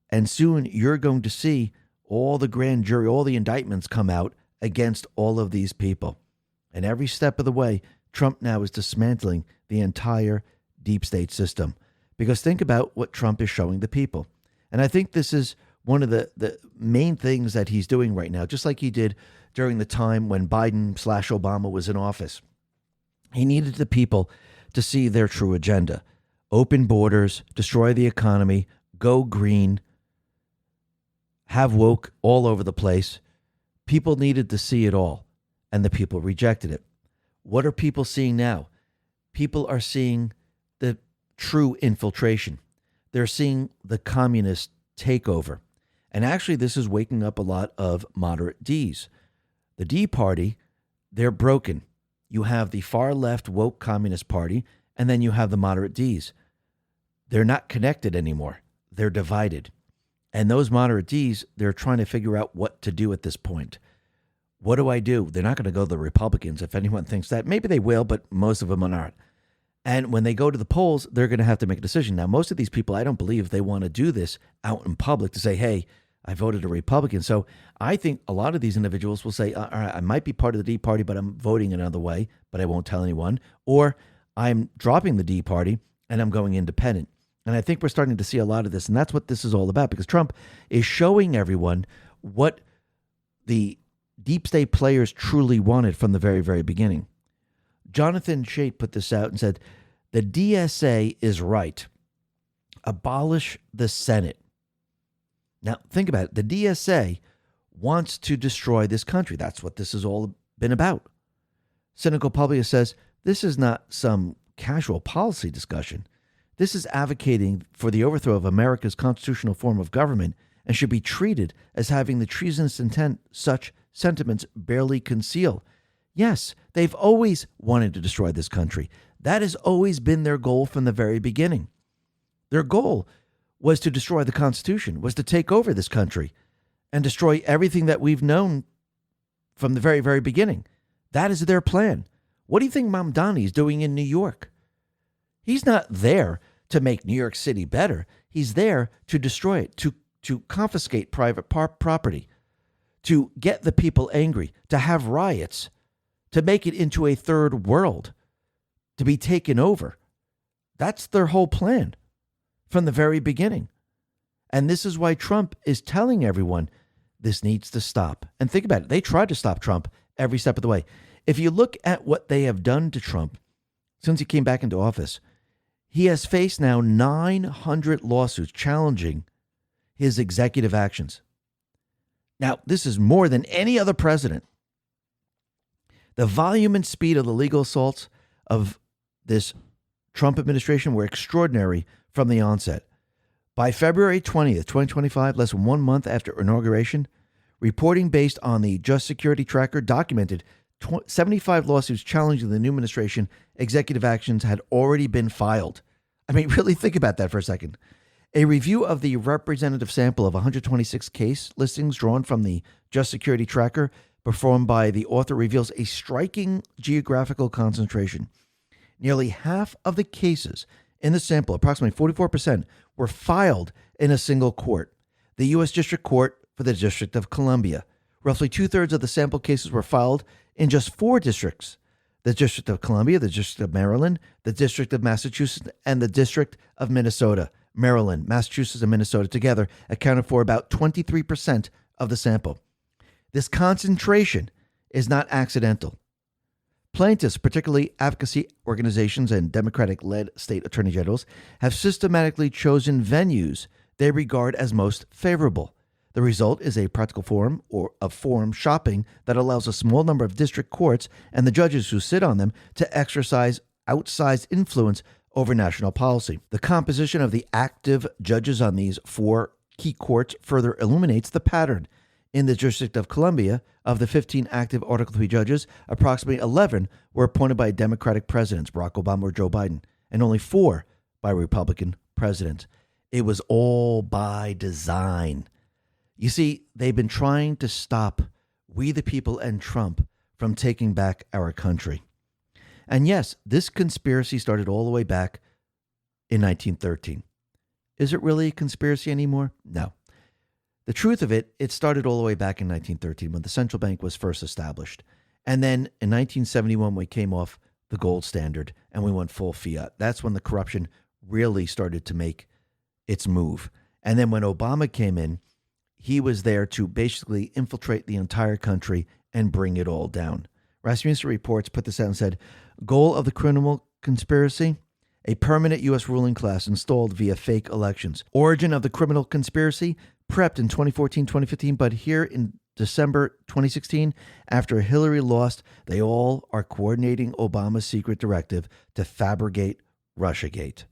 And soon you're going to see all the grand jury, all the indictments come out against all of these people. And every step of the way, Trump now is dismantling the entire deep state system. Because think about what Trump is showing the people. And I think this is one of the main things that he's doing right now, just like he did during the time when Biden/Obama was in office. He needed the people to see their true agenda. Open borders, destroy the economy, go green, have woke all over the place. People needed to see it all, and the people rejected it. What are people seeing now? People are seeing the true infiltration. They're seeing the communist takeover. And actually, this is waking up a lot of moderate Ds. The D party, they're broken. You have the far left woke Communist Party, and then you have the moderate Ds. They're not connected anymore. They're divided. And those moderate Ds, they're trying to figure out what to do at this point. What do I do? They're not going to go to the Republicans. If anyone thinks that, maybe they will, but most of them are not. And when they go to the polls, they're going to have to make a decision. Now, most of these people, I don't believe they want to do this out in public to say, hey, I voted a Republican. So I think a lot of these individuals will say, all right, I might be part of the D party, but I'm voting another way, but I won't tell anyone. Or I'm dropping the D party and I'm going independent. And I think we're starting to see a lot of this. And that's what this is all about, because Trump is showing everyone what the deep state players truly wanted from the very, very beginning. Jonathan Chait put this out and said, the DSA is right. Abolish the Senate. Now, think about it. The DSA wants to destroy this country. That's what this has all been about. Cynical Publius says, this is not some casual policy discussion. This is advocating for the overthrow of America's constitutional form of government and should be treated as having the treasonous intent such sentiments barely conceal. Yes, they've always wanted to destroy this country. That has always been their goal from the very beginning. Their goal was to destroy the Constitution, was to take over this country and destroy everything that we've known from the very, very beginning. That is their plan. What do you think Mamdani is doing in New York? He's not there to make New York City better. He's there to destroy it, to confiscate private property, to get the people angry, to have riots, to make it into a third world, to be taken over. That's their whole plan from the very beginning. And this is why Trump is telling everyone this needs to stop. And think about it. They tried to stop Trump every step of the way. If you look at what they have done to Trump since he came back into office, he has faced now 900 lawsuits challenging his executive actions. Now, this is more than any other president. The volume and speed of the legal assaults of this Trump administration were extraordinary from the onset. By February 20th, 2025, less than 1 month after inauguration, reporting based on the Just Security Tracker documented 75 lawsuits challenging the new administration executive actions had already been filed. I mean, really think about that for a second. A review of the representative sample of 126 case listings drawn from the Just Security Tracker performed by the author reveals a striking geographical concentration. Nearly half of the cases in the sample, approximately 44%, were filed in a single court, the U.S. District Court for the District of Columbia. Roughly two-thirds of the sample cases were filed in just 4 districts: the District of Columbia, the District of Maryland, the District of Massachusetts, and the District of Minnesota. Maryland, Massachusetts, and Minnesota together accounted for about 23% of the sample. This concentration is not accidental. Plaintiffs, particularly advocacy organizations and Democratic-led state attorney generals, have systematically chosen venues they regard as most favorable. The result is a practical form or of forum shopping that allows a small number of district courts and the judges who sit on them to exercise outsized influence over national policy. The composition of the active judges on these 4 key courts further illuminates the pattern. In the District of Columbia, of the 15 active Article 3 judges, approximately 11 were appointed by Democratic presidents, Barack Obama or Joe Biden, and only 4 by Republican presidents. It was all by design. You see, they've been trying to stop we the people and Trump from taking back our country. And yes, this conspiracy started all the way back in 1913. Is it really a conspiracy anymore? No. The truth of it, it started all the way back in 1913 when the central bank was first established. And then in 1971, we came off the gold standard and we went full fiat. That's when the corruption really started to make its move. And then when Obama came in, he was there to basically infiltrate the entire country and bring it all down. Rasmussen Reports put this out and said, goal of the criminal conspiracy, a permanent U.S. ruling class installed via fake elections. Origin of the criminal conspiracy, prepped in 2014, 2015, but here in December 2016, after Hillary lost, they all are coordinating Obama's secret directive to fabricate Russiagate.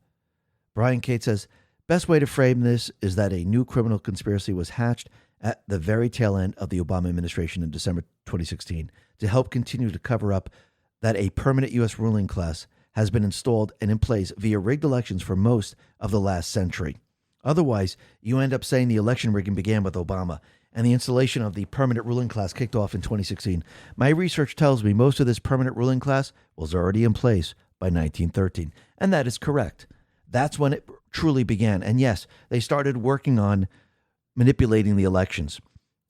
Brian Cates says, Best way to frame this is that a new criminal conspiracy was hatched at the very tail end of the Obama administration in December 2016 to help continue to cover up that a permanent U.S. ruling class has been installed and in place via rigged elections for most of the last century. Otherwise, you end up saying the election rigging began with Obama and the installation of the permanent ruling class kicked off in 2016. My research tells me most of this permanent ruling class was already in place by 1913, and that is correct. That's when it truly began. And yes, they started working on manipulating the elections.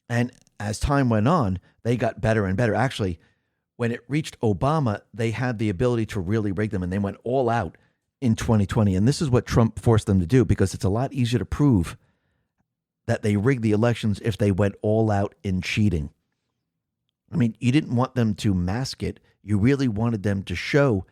And as time went on, they got better and better. Actually, when it reached Obama, they had the ability to really rig them, and they went all out in 2020. And this is what Trump forced them to do, because it's a lot easier to prove that they rigged the elections if they went all out in cheating. I mean, you didn't want them to mask it. You really wanted them to show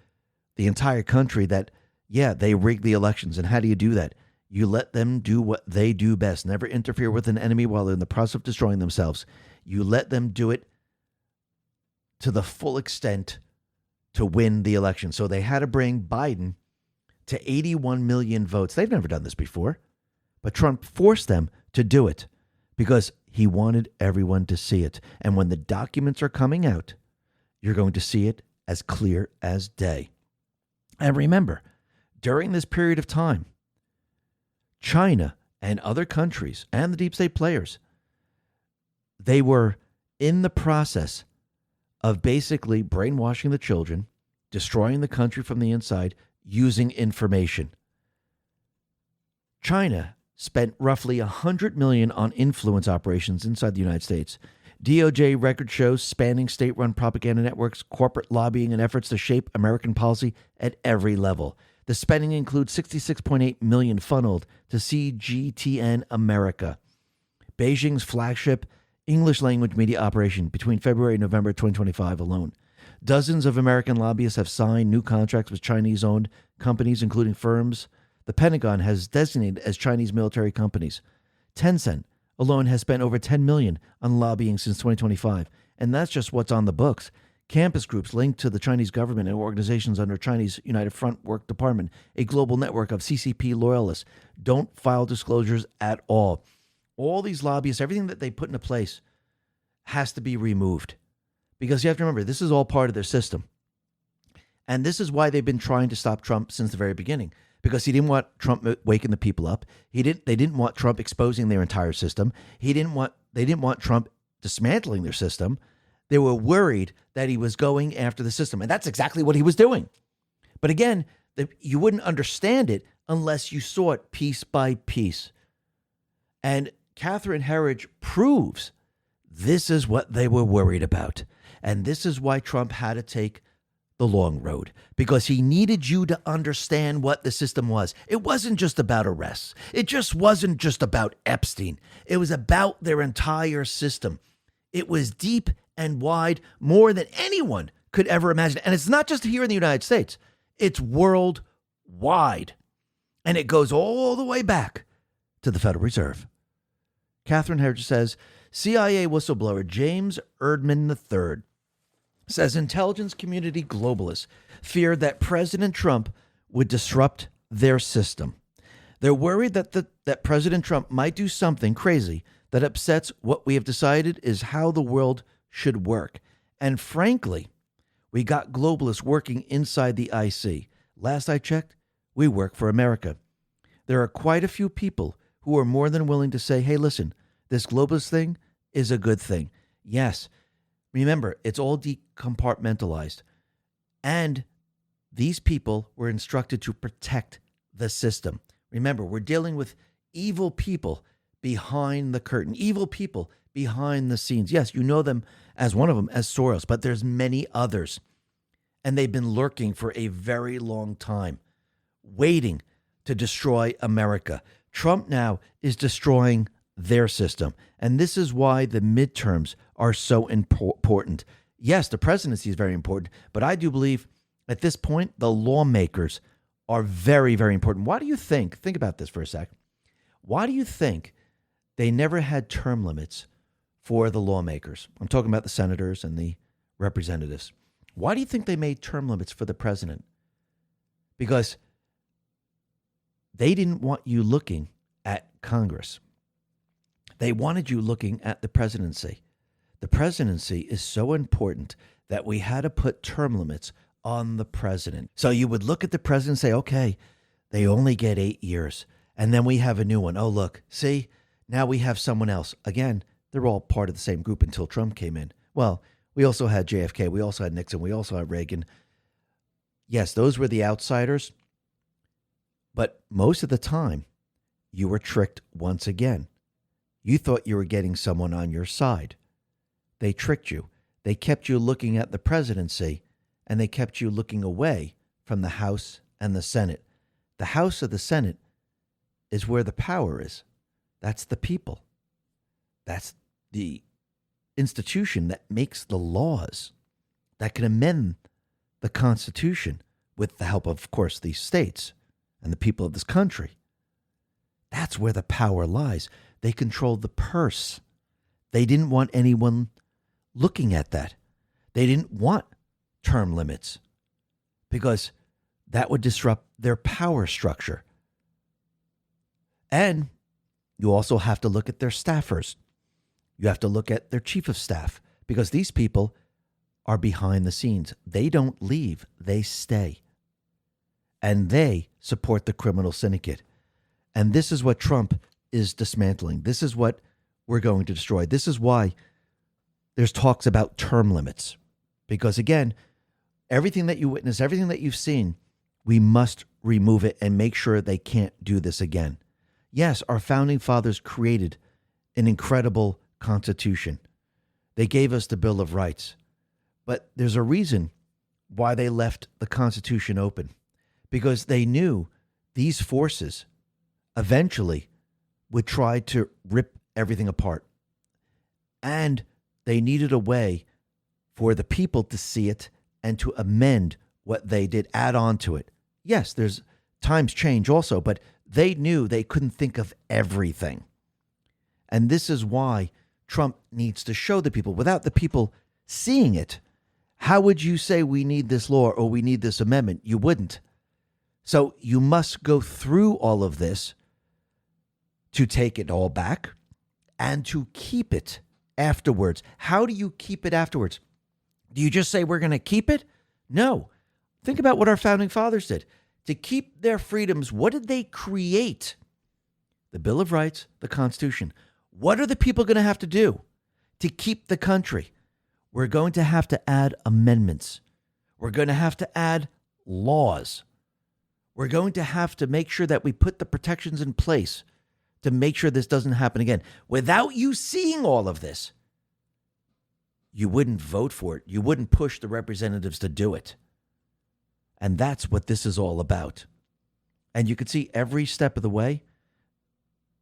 the entire country that, yeah, they rigged the elections. And how do you do that? You let them do what they do best. Never interfere with an enemy while they're in the process of destroying themselves. You let them do it to the full extent to win the election. So they had to bring Biden to 81 million votes. They've never done this before. But Trump forced them to do it because he wanted everyone to see it. And when the documents are coming out, you're going to see it as clear as day. And remember, during this period of time, China and other countries and the deep state players, they were in the process of basically brainwashing the children, destroying the country from the inside, using information. China spent roughly $100 million on influence operations inside the United States. DOJ record shows spanning state-run propaganda networks, corporate lobbying, and efforts to shape American policy at every level. The spending includes $66.8 million funneled to CGTN America, Beijing's flagship English-language media operation between February and November 2025 alone. Dozens of American lobbyists have signed new contracts with Chinese-owned companies, including firms the Pentagon has designated as Chinese military companies. Tencent alone has spent over $10 million on lobbying since 2025, and that's just what's on the books. Campus groups linked to the Chinese government and organizations under Chinese United Front Work Department, a global network of CCP loyalists, don't file disclosures at all. All these lobbyists, everything that they put into place has to be removed. Because you have to remember, this is all part of their system. And this is why they've been trying to stop Trump since the very beginning. Because he didn't want Trump waking the people up. They didn't want Trump exposing their entire system. They didn't want Trump dismantling their system. They were worried that he was going after the system. And that's exactly what he was doing. But again, you wouldn't understand it unless you saw it piece by piece. And Catherine Herridge proves this is what they were worried about. And this is why Trump had to take the long road, because he needed you to understand what the system was. It wasn't just about arrests. It just wasn't just about Epstein. It was about their entire system. It was deep and wide, more than anyone could ever imagine. And it's not just here in the United States. It's worldwide. And it goes all the way back to the Federal Reserve. Catherine Herridge says, CIA whistleblower James Erdman III says intelligence community globalists feared that President Trump would disrupt their system. They're worried that President Trump might do something crazy that upsets what we have decided is how the world should work. And frankly, we got globalists working inside the IC. Last I checked, we work for America. There are quite a few people who are more than willing to say, hey, listen, this globalist thing is a good thing. Yes, remember, it's all decompartmentalized. And these people were instructed to protect the system. Remember, we're dealing with evil people behind the curtain, evil people behind the scenes. Yes, you know them as one of them, as Soros, but there's many others. And they've been lurking for a very long time, waiting to destroy America. Trump now is destroying their system. And this is why the midterms are so important. Yes, the presidency is very important, but I do believe at this point, the lawmakers are very, very important. Why do you think about this for a sec. Why do you think they never had term limits for the lawmakers? I'm talking about the senators and the representatives. Why do you think they made term limits for the president? Because They didn't want you looking at Congress. They wanted you looking at the presidency. The presidency is so important that we had to put term limits on the president. So you would look at the president and say, okay, they only get 8 years. And then we have a new one. Oh, look, see, now we have someone else. Again, they're all part of the same group until Trump came in. Well, we also had JFK. We also had Nixon. We also had Reagan. Yes, those were the outsiders. But most of the time, you were tricked once again. You thought you were getting someone on your side. They tricked you. They kept you looking at the presidency, and they kept you looking away from the House and the Senate. The House or the Senate is where the power is. That's the people. That's the institution that makes the laws, that can amend the Constitution with the help of course, these states and the people of this country. That's where the power lies. They control the purse. They didn't want anyone looking at that. They didn't want term limits because that would disrupt their power structure. And you also have to look at their staffers. You have to look at their chief of staff because these people are behind the scenes. They don't leave. They stay. And they support the criminal syndicate. And this is what Trump is dismantling. This is what we're going to destroy. This is why there's talks about term limits. Because again, everything that you witness, everything that you've seen, we must remove it and make sure they can't do this again. Yes, our founding fathers created an incredible Constitution. They gave us the Bill of Rights. But there's a reason why they left the Constitution open. Because they knew these forces eventually would try to rip everything apart. And they needed a way for the people to see it and to amend what they did, add on to it. Yes, there's times change also, but they knew they couldn't think of everything. And this is why Trump needs to show the people. Without the people seeing it, how would you say we need this law or we need this amendment? You wouldn't. So you must go through all of this to take it all back and to keep it afterwards. How do you keep it afterwards? Do you just say we're going to keep it? No. Think about what our founding fathers did. To keep their freedoms, what did they create? The Bill of Rights, the Constitution. What are the people going to have to do to keep the country? We're going to have to add amendments. We're going to have to add laws. We're going to have to make sure that we put the protections in place to make sure this doesn't happen again. Without you seeing all of this, you wouldn't vote for it. You wouldn't push the representatives to do it. And that's what this is all about. And you can see every step of the way,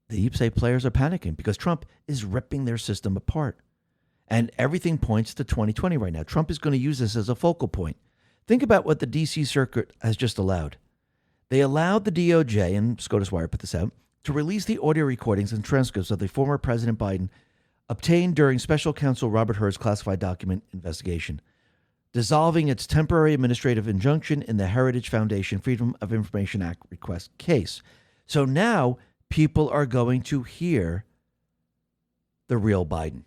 the deep state players are panicking because Trump is ripping their system apart. And everything points to 2020 right now. Trump is going to use this as a focal point. Think about what the D.C. Circuit has just allowed. They allowed the DOJ, and SCOTUS Wire put this out, to release the audio recordings and transcripts of the former President Biden obtained during Special Counsel Robert Hur's classified document investigation, dissolving its temporary administrative injunction in the Heritage Foundation Freedom of Information Act request case. So now people are going to hear the real Biden.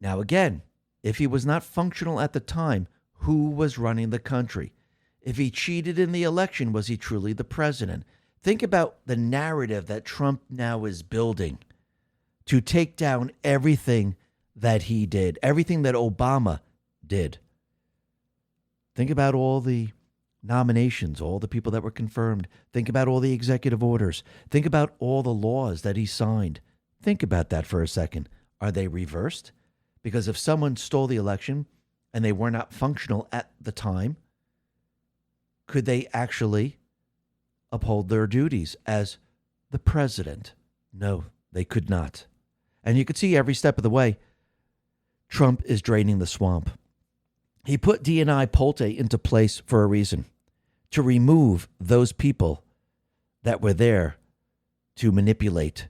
Now again, if he was not functional at the time, who was running the country? If he cheated in the election, was he truly the president? Think about the narrative that Trump now is building to take down everything that he did, everything that Obama did. Think about all the nominations, all the people that were confirmed. Think about all the executive orders. Think about all the laws that he signed. Think about that for a second. Are they reversed? Because if someone stole the election and they were not functional at the time, could they actually uphold their duties as the president? No, they could not. And you could see every step of the way, Trump is draining the swamp. He put D&I Polte into place for a reason, to remove those people that were there to manipulate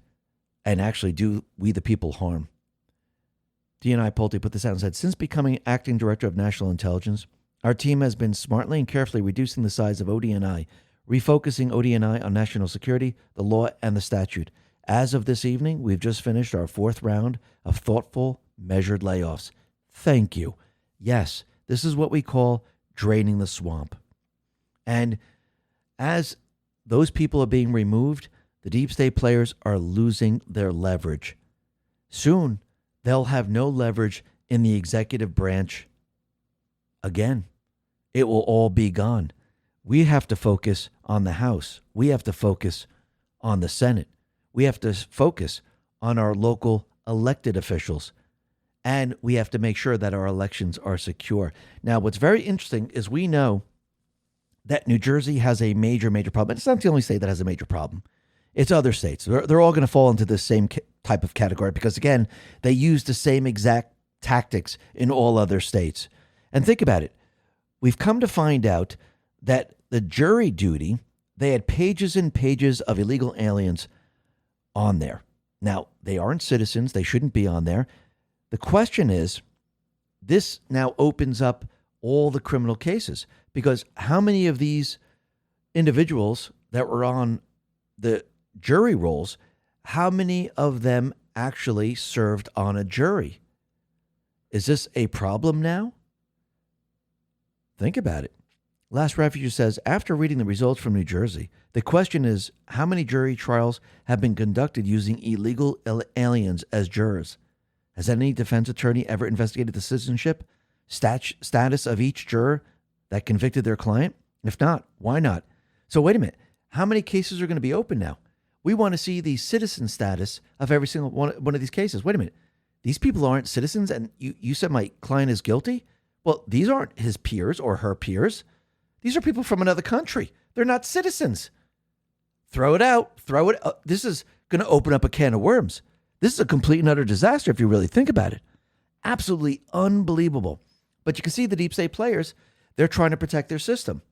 and actually do we the people harm. D&I Polte put this out and said, since becoming acting director of national intelligence, our team has been smartly and carefully reducing the size of ODNI, refocusing ODNI on national security, the law, and the statute. As of this evening, we've just finished our fourth round of thoughtful, measured layoffs. Thank you. Yes, this is what we call draining the swamp. And as those people are being removed, the deep state players are losing their leverage. Soon, they'll have no leverage in the executive branch again. It will all be gone. We have to focus on the House. We have to focus on the Senate. We have to focus on our local elected officials. And we have to make sure that our elections are secure. Now, what's very interesting is we know that New Jersey has a major, major problem. It's not the only state that has a major problem. It's other states. They're all going to fall into this same type of category because, again, they use the same exact tactics in all other states. And think about it. We've come to find out that the jury duty, they had pages and pages of illegal aliens on there. Now, they aren't citizens. They shouldn't be on there. The question is, this now opens up all the criminal cases because how many of these individuals that were on the jury rolls, how many of them actually served on a jury? Is this a problem now? Think about it. Last Refuge says, after reading the results from New Jersey, the question is, how many jury trials have been conducted using illegal aliens as jurors? Has any defense attorney ever investigated the citizenship status of each juror that convicted their client? If not, why not? So wait a minute. How many cases are going to be open now? We want to see the citizen status of every single one of these cases. Wait a minute. These people aren't citizens, and you said my client is guilty? Well, these aren't his peers or her peers. These are people from another country. They're not citizens. Throw it out. Throw it. This is going to open up a can of worms. This is a complete and utter disaster if you really think about it. Absolutely unbelievable. But you can see the deep state players, they're trying to protect their system.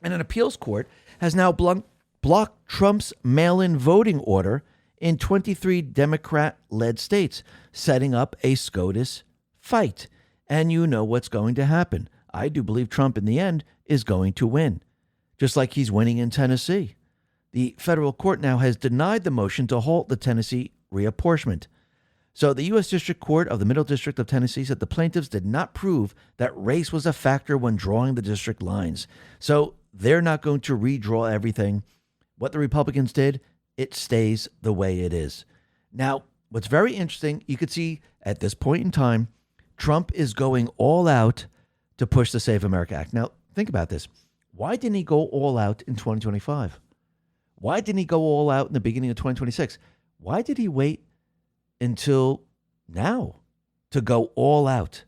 And an appeals court has now blocked Trump's mail-in voting order in 23 Democrat-led states, setting up a SCOTUS fight. And you know what's going to happen. I do believe Trump in the end is going to win, just like he's winning in Tennessee. The federal court now has denied the motion to halt the Tennessee reapportionment. So the U.S. District Court of the Middle District of Tennessee said the plaintiffs did not prove that race was a factor when drawing the district lines. So they're not going to redraw everything. What the Republicans did, it stays the way it is. Now, what's very interesting, you could see at this point in time, Trump is going all out to push the Save America Act. Now, think about this. Why didn't he go all out in 2025? Why didn't he go all out in the beginning of 2026? Why did he wait until now to go all out,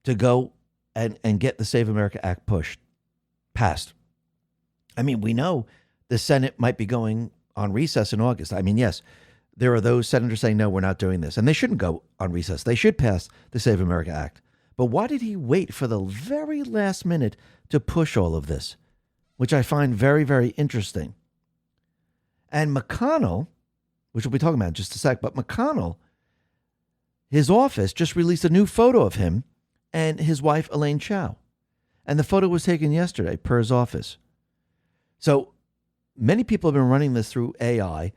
to go and get the Save America Act passed? I mean, we know the Senate might be going on recess in August. I mean, yes, there are those senators saying, no, we're not doing this. And they shouldn't go on recess. They should pass the Save America Act. But why did he wait for the very last minute to push all of this, which I find very, very interesting? And McConnell, which we'll be talking about in just a sec, but McConnell, his office just released a new photo of him and his wife, Elaine Chao. And the photo was taken yesterday per his office. So many people have been running this through AI.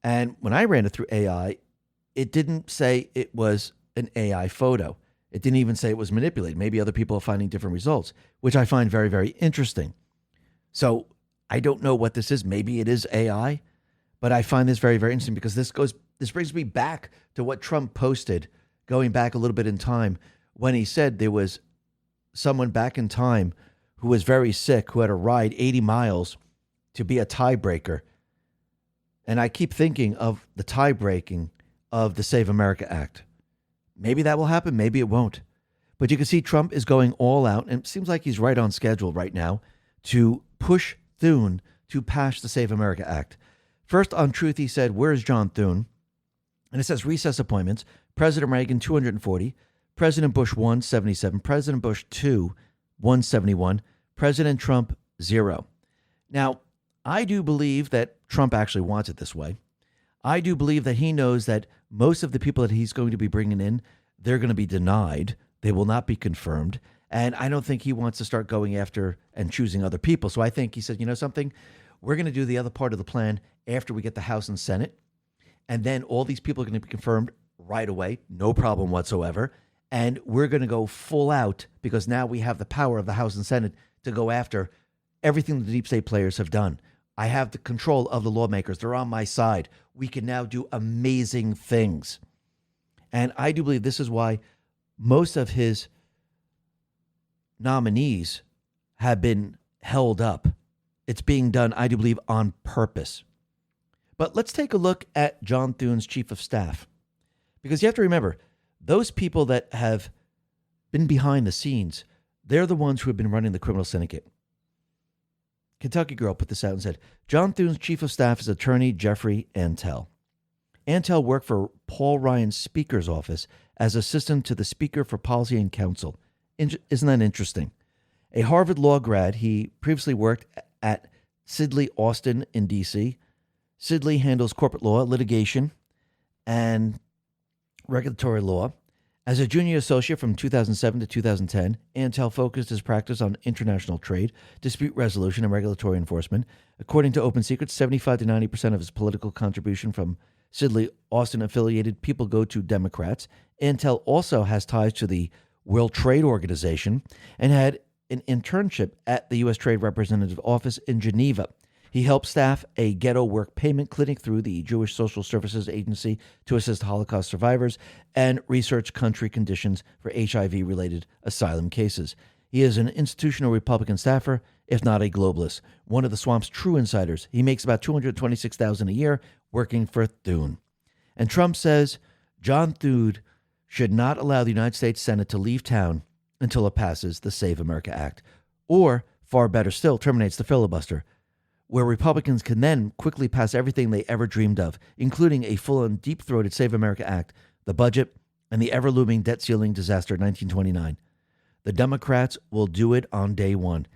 And when I ran it through AI, it didn't say it was an AI photo. It didn't even say it was manipulated. Maybe other people are finding different results, which I find very, very interesting. So I don't know what this is. Maybe it is AI, but I find this very, very interesting because this brings me back to what Trump posted going back a little bit in time when he said there was someone back in time who was very sick, who had to ride 80 miles to be a tiebreaker. And I keep thinking of the tie-breaking of the Save America Act. Maybe that will happen. Maybe it won't. But you can see Trump is going all out, and it seems like he's right on schedule right now to push Thune to pass the Save America Act. First on Truth, he said, where's John Thune? And it says recess appointments. President Reagan, 240. President Bush, 177. President Bush, 2, 171. President Trump, 0. Now, I do believe that Trump actually wants it this way. I do believe that he knows that most of the people that he's going to be bringing in, they're going to be denied. They will not be confirmed. And I don't think he wants to start going after and choosing other people. So I think he said, you know something? We're going to do the other part of the plan after we get the House and Senate. And then all these people are going to be confirmed right away. No problem whatsoever. And we're going to go full out because now we have the power of the House and Senate to go after everything the deep state players have done. I have the control of the lawmakers. They're on my side. We can now do amazing things. And I do believe this is why most of his nominees have been held up. It's being done, I do believe, on purpose. But let's take a look at John Thune's chief of staff. Because you have to remember, those people that have been behind the scenes, they're the ones who have been running the criminal syndicate. Kentucky Girl put this out and said, John Thune's chief of staff is attorney Jeffrey Antel. Antel worked for Paul Ryan's Speaker's office as assistant to the Speaker for Policy and Counsel. Isn't that interesting? A Harvard law grad, he previously worked at Sidley Austin in D.C. Sidley handles corporate law, litigation, and regulatory law. As a junior associate from 2007 to 2010, Antel focused his practice on international trade, dispute resolution, and regulatory enforcement. According to Open Secrets, 75 to 90% of his political contribution from Sidley Austin-affiliated people go to Democrats. Antel also has ties to the World Trade Organization and had an internship at the U.S. Trade Representative Office in Geneva. He helped staff a ghetto work payment clinic through the Jewish Social Services Agency to assist Holocaust survivors and research country conditions for HIV-related asylum cases. He is an institutional Republican staffer, if not a globalist. One of the swamp's true insiders. He makes about $226,000 a year working for Thune. And Trump says John Thune should not allow the United States Senate to leave town until it passes the Save America Act, or, far better still, terminates the filibuster, where Republicans can then quickly pass everything they ever dreamed of, including a full and deep-throated Save America Act, the budget, and the ever-looming debt ceiling disaster of 1929. The Democrats will do it on day one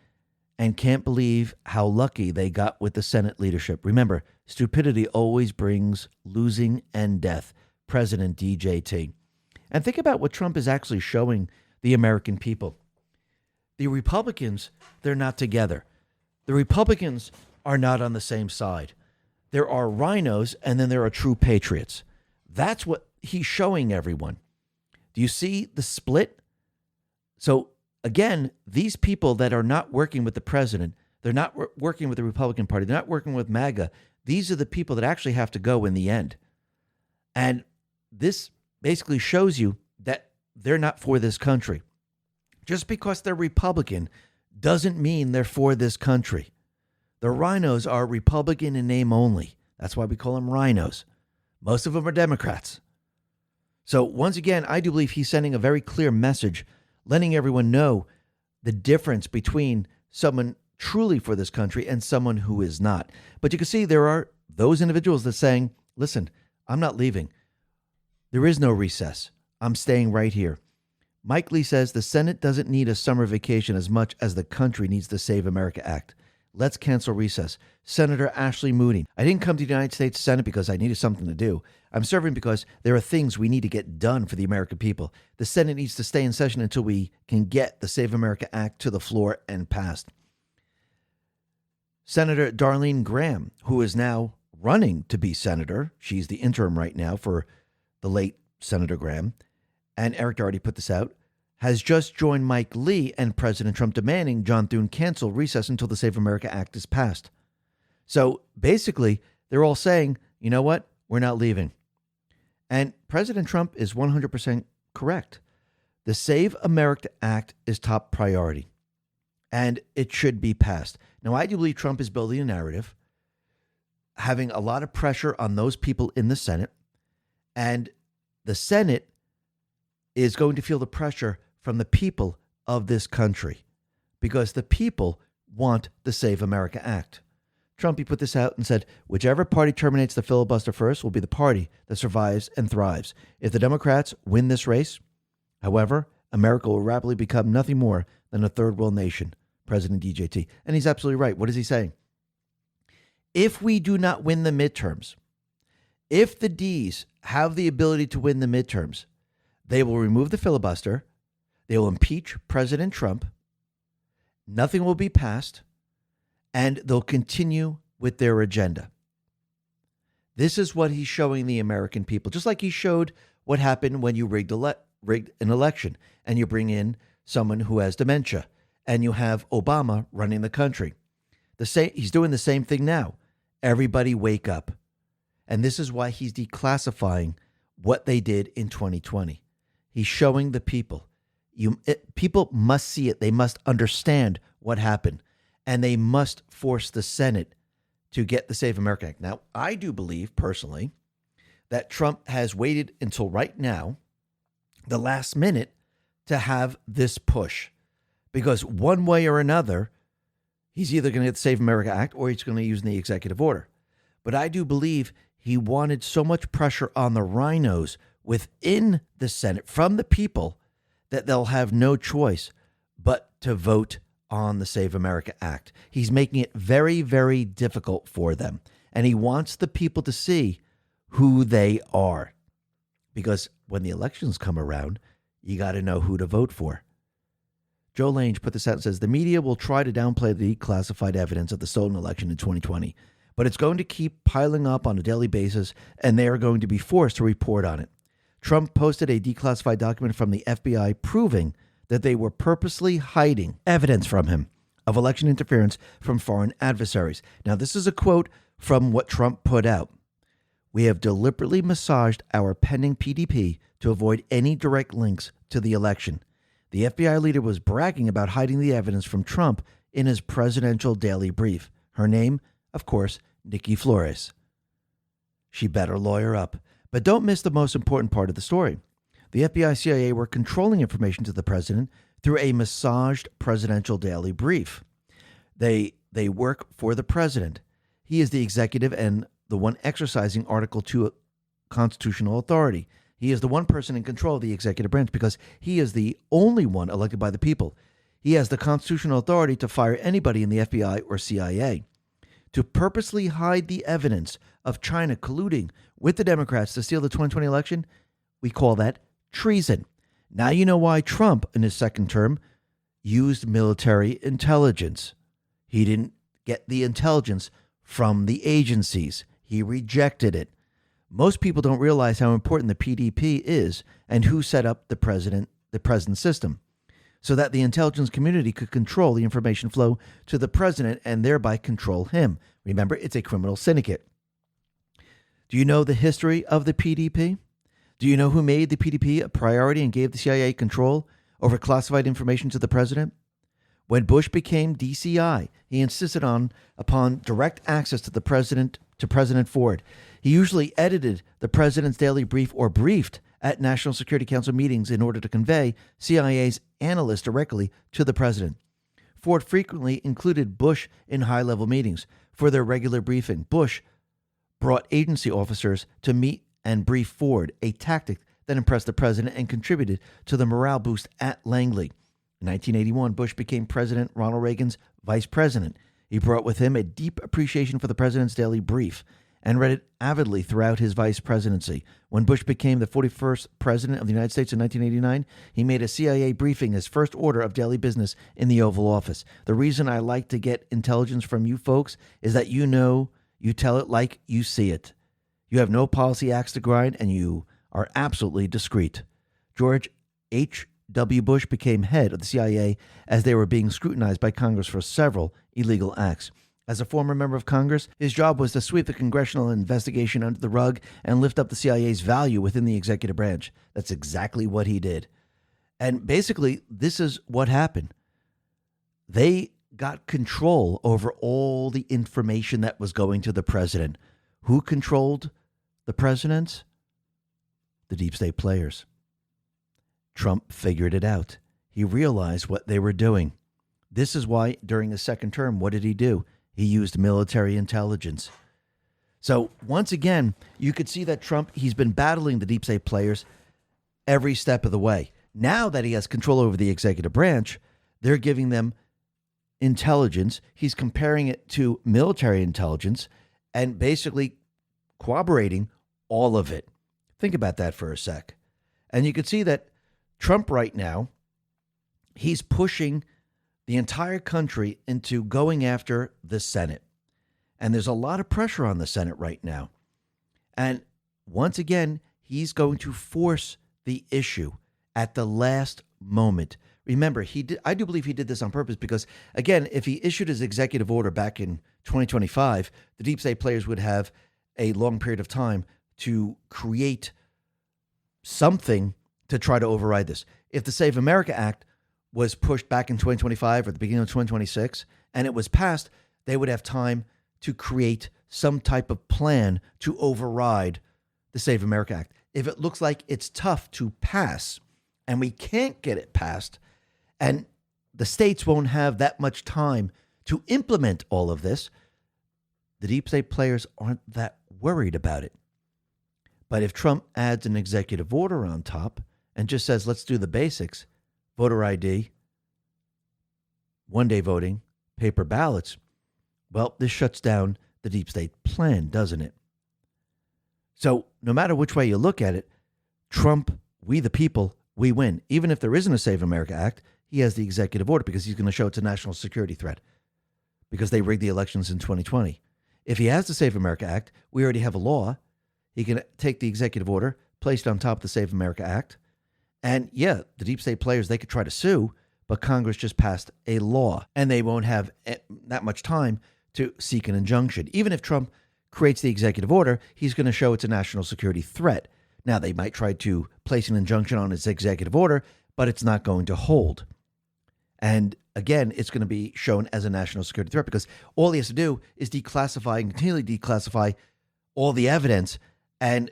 and can't believe how lucky they got with the Senate leadership. Remember, stupidity always brings losing and death. President DJT. And think about what Trump is actually showing the American people. The Republicans, they're not together. The Republicans are not on the same side. There are rhinos and then there are true patriots. That's what he's showing everyone. Do you see the split? So again, these people that are not working with the president, they're not working with the Republican Party, they're not working with MAGA. These are the people that actually have to go in the end. And this basically shows you that they're not for this country. Just because they're Republican doesn't mean they're for this country. The rhinos are Republican in name only. That's why we call them rhinos. Most of them are Democrats. So once again, I do believe he's sending a very clear message, letting everyone know the difference between someone truly for this country and someone who is not. But you can see there are those individuals that are saying, listen, I'm not leaving. There is no recess. I'm staying right here. Mike Lee says the Senate doesn't need a summer vacation as much as the country needs the Save America Act. Let's cancel recess. Senator Ashley Moody. I didn't come to the United States Senate because I needed something to do. I'm serving because there are things we need to get done for the American people. The Senate needs to stay in session until we can get the Save America Act to the floor and passed. Senator Darlene Graham, who is now running to be senator. She's the interim right now for the late Senator Graham. And Eric already put this out, has just joined Mike Lee and President Trump demanding John Thune cancel recess until the Save America Act is passed. So basically, they're all saying, you know what? We're not leaving. And President Trump is 100% correct. The Save America Act is top priority, and it should be passed. Now, I do believe Trump is building a narrative, having a lot of pressure on those people in the Senate, and the Senate is going to feel the pressure from the people of this country because the people want the Save America Act. Trump, he put this out and said, whichever party terminates the filibuster first will be the party that survives and thrives. If the Democrats win this race, however, America will rapidly become nothing more than a third world nation, President DJT. And he's absolutely right. What is he saying? If we do not win the midterms, if the Ds have the ability to win the midterms, they will remove the filibuster. They will impeach President Trump. Nothing will be passed, and they'll continue with their agenda. This is what he's showing the American people, just like he showed what happened when you rigged an election and you bring in someone who has dementia and you have Obama running the country. He's doing the same thing now. Everybody wake up. And this is why he's declassifying what they did in 2020. He's showing the people. People must see it. They must understand what happened. And they must force the Senate to get the Save America Act. Now, I do believe personally that Trump has waited until right now, the last minute, to have this push. Because one way or another, he's either going to get the Save America Act or he's going to use the executive order. But I do believe he wanted so much pressure on the rhinos within the Senate from the people that they'll have no choice but to vote on the Save America Act. He's making it very, very difficult for them. And he wants the people to see who they are. Because when the elections come around, you got to know who to vote for. Joe Lange put this out and says, the media will try to downplay the declassified evidence of the stolen election in 2020, but it's going to keep piling up on a daily basis, and they are going to be forced to report on it. Trump posted a declassified document from the FBI proving that they were purposely hiding evidence from him of election interference from foreign adversaries. Now, this is a quote from what Trump put out. We have deliberately massaged our pending PDP to avoid any direct links to the election. The FBI leader was bragging about hiding the evidence from Trump in his presidential daily brief. Her name, of course, Nikki Flores. She better lawyer up. But don't miss the most important part of the story. The FBI CIA were controlling information to the president through a massaged presidential daily brief. They work for the president. He is the executive and the one exercising Article 2 constitutional authority. He is the one person in control of the executive branch because he is the only one elected by the people. He has the constitutional authority to fire anybody in the FBI or CIA. To purposely hide the evidence of China colluding with the Democrats to steal the 2020 election, we call that treason. Now you know why Trump, in his second term, used military intelligence. He didn't get the intelligence from the agencies. He rejected it. Most people don't realize how important the PDP is and who set up the president's system, so that the intelligence community could control the information flow to the president and thereby control him. Remember, it's a criminal syndicate. Do you know the history of the PDP? Do you know who made the PDP a priority and gave the CIA control over classified information to the president? When Bush became DCI, he insisted upon direct access to President Ford. He usually edited the president's daily brief or briefed at National Security Council meetings in order to convey CIA's analysts directly to the president. Ford frequently included Bush in high-level meetings. For their regular briefing, Bush brought agency officers to meet and brief Ford, a tactic that impressed the president and contributed to the morale boost at Langley. In 1981, Bush became President Ronald Reagan's vice president. He brought with him a deep appreciation for the president's daily brief and read it avidly throughout his vice presidency. When Bush became the 41st president of the United States in 1989, he made a CIA briefing his first order of daily business in the Oval Office. The reason I like to get intelligence from you folks is that you tell it like you see it. You have no policy axe to grind, and you are absolutely discreet. George H.W. Bush became head of the CIA as they were being scrutinized by Congress for several illegal acts. As a former member of Congress, his job was to sweep the congressional investigation under the rug and lift up the CIA's value within the executive branch. That's exactly what he did. And basically, this is what happened. They got control over all the information that was going to the president. Who controlled the president? The deep state players. Trump figured it out. He realized what they were doing. This is why during the second term, what did he do? He used military intelligence. So once again, you could see that Trump, he's been battling the deep state players every step of the way. Now that he has control over the executive branch, they're giving them intelligence. He's comparing it to military intelligence and basically corroborating all of it. Think about that for a sec. And you can see that Trump right now he's pushing the entire country into going after the Senate. And there's a lot of pressure on the Senate right now. And once again, he's going to force the issue at the last moment. Remember, I do believe he did this on purpose because, again, if he issued his executive order back in 2025, the deep state players would have a long period of time to create something to try to override this. If the Save America Act was pushed back in 2025 or the beginning of 2026 and it was passed, they would have time to create some type of plan to override the Save America Act. If it looks like it's tough to pass and we can't get it passed, and the states won't have that much time to implement all of this, the deep state players aren't that worried about it. But if Trump adds an executive order on top and just says, let's do the basics, voter ID, one-day voting, paper ballots, well, this shuts down the deep state plan, doesn't it? So no matter which way you look at it, Trump, we the people, we win. Even if there isn't a Save America Act, he has the executive order because he's going to show it's a national security threat because they rigged the elections in 2020. If he has the Save America Act, we already have a law. He can take the executive order, place it on top of the Save America Act. And yeah, the deep state players, they could try to sue, but Congress just passed a law and they won't have that much time to seek an injunction. Even if Trump creates the executive order, he's going to show it's a national security threat. Now, they might try to place an injunction on his executive order, but it's not going to hold. And again, it's going to be shown as a national security threat because all he has to do is declassify and continually declassify all the evidence. And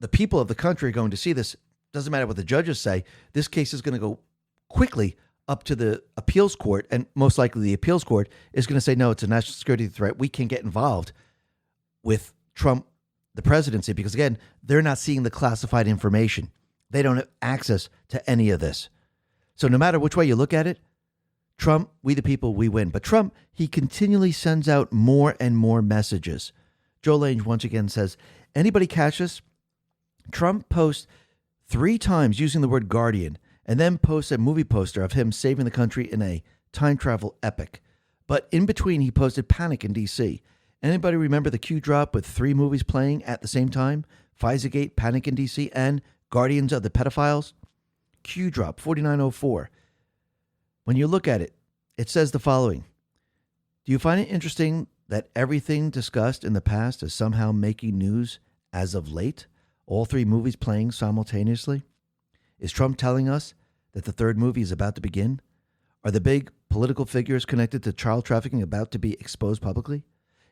the people of the country are going to see this. Doesn't matter what the judges say. This case is going to go quickly up to the appeals court. And most likely the appeals court is going to say, no, it's a national security threat. We can't get involved with Trump, the presidency, because again, they're not seeing the classified information. They don't have access to any of this. So no matter which way you look at it, Trump, we the people, we win. But Trump, he continually sends out more and more messages. Joe Lange once again says, anybody catch this? Trump posts 3 times using the word guardian and then posts a movie poster of him saving the country in a time travel epic. But in between, he posted Panic in D.C. Anybody remember the Q drop with 3 movies playing at the same time? Pfizergate, Panic in D.C., and Guardians of the Pedophiles? Q drop, 4904. When you look at it, it says the following. Do you find it interesting that everything discussed in the past is somehow making news as of late? All 3 movies playing simultaneously? Is Trump telling us that the 3rd movie is about to begin? Are the big political figures connected to child trafficking about to be exposed publicly?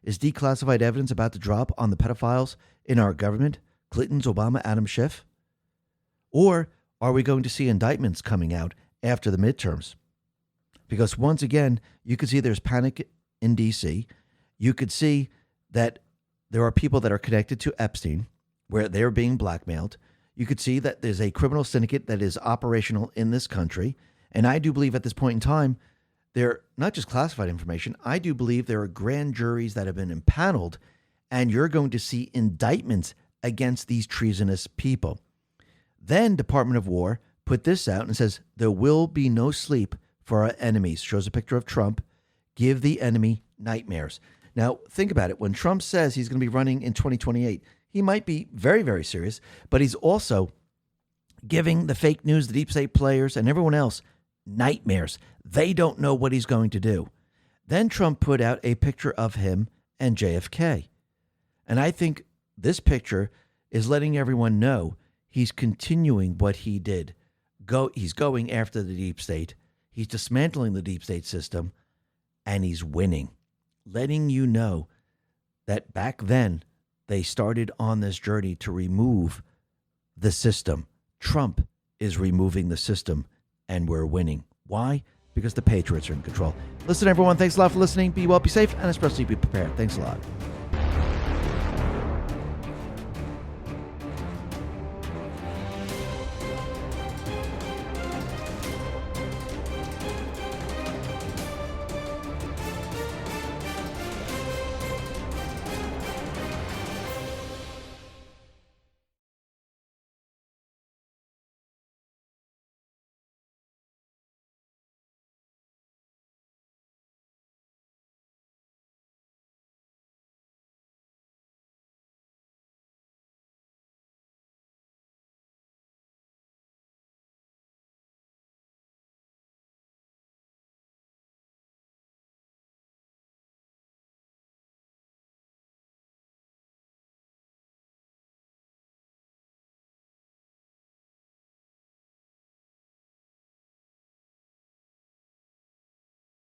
Is declassified evidence about to drop on the pedophiles in our government? Clinton's, Obama, Adam Schiff? Or are we going to see indictments coming out after the midterms? Because once again, you could see there's panic in D.C. You could see that there are people that are connected to Epstein, where they're being blackmailed. You could see that there's a criminal syndicate that is operational in this country. And I do believe at this point in time, they're not just classified information. I do believe there are grand juries that have been impaneled, and you're going to see indictments against these treasonous people. Then Department of War put this out and says, there will be no sleep for our enemies. Shows a picture of Trump. Give the enemy nightmares. Now, think about it. When Trump says he's going to be running in 2028, he might be very, very serious, but he's also giving the fake news, the deep state players, and everyone else nightmares. They don't know what he's going to do. Then Trump put out a picture of him and JFK. And I think this picture is letting everyone know he's continuing what he did. He's going after the deep state. He's dismantling the deep state system, and he's winning. Letting you know that back then they started on this journey to remove the system. Trump is removing the system, and we're winning. Why? Because the Patriots are in control. Listen, everyone, thanks a lot for listening. Be well, be safe, and especially be prepared. Thanks a lot.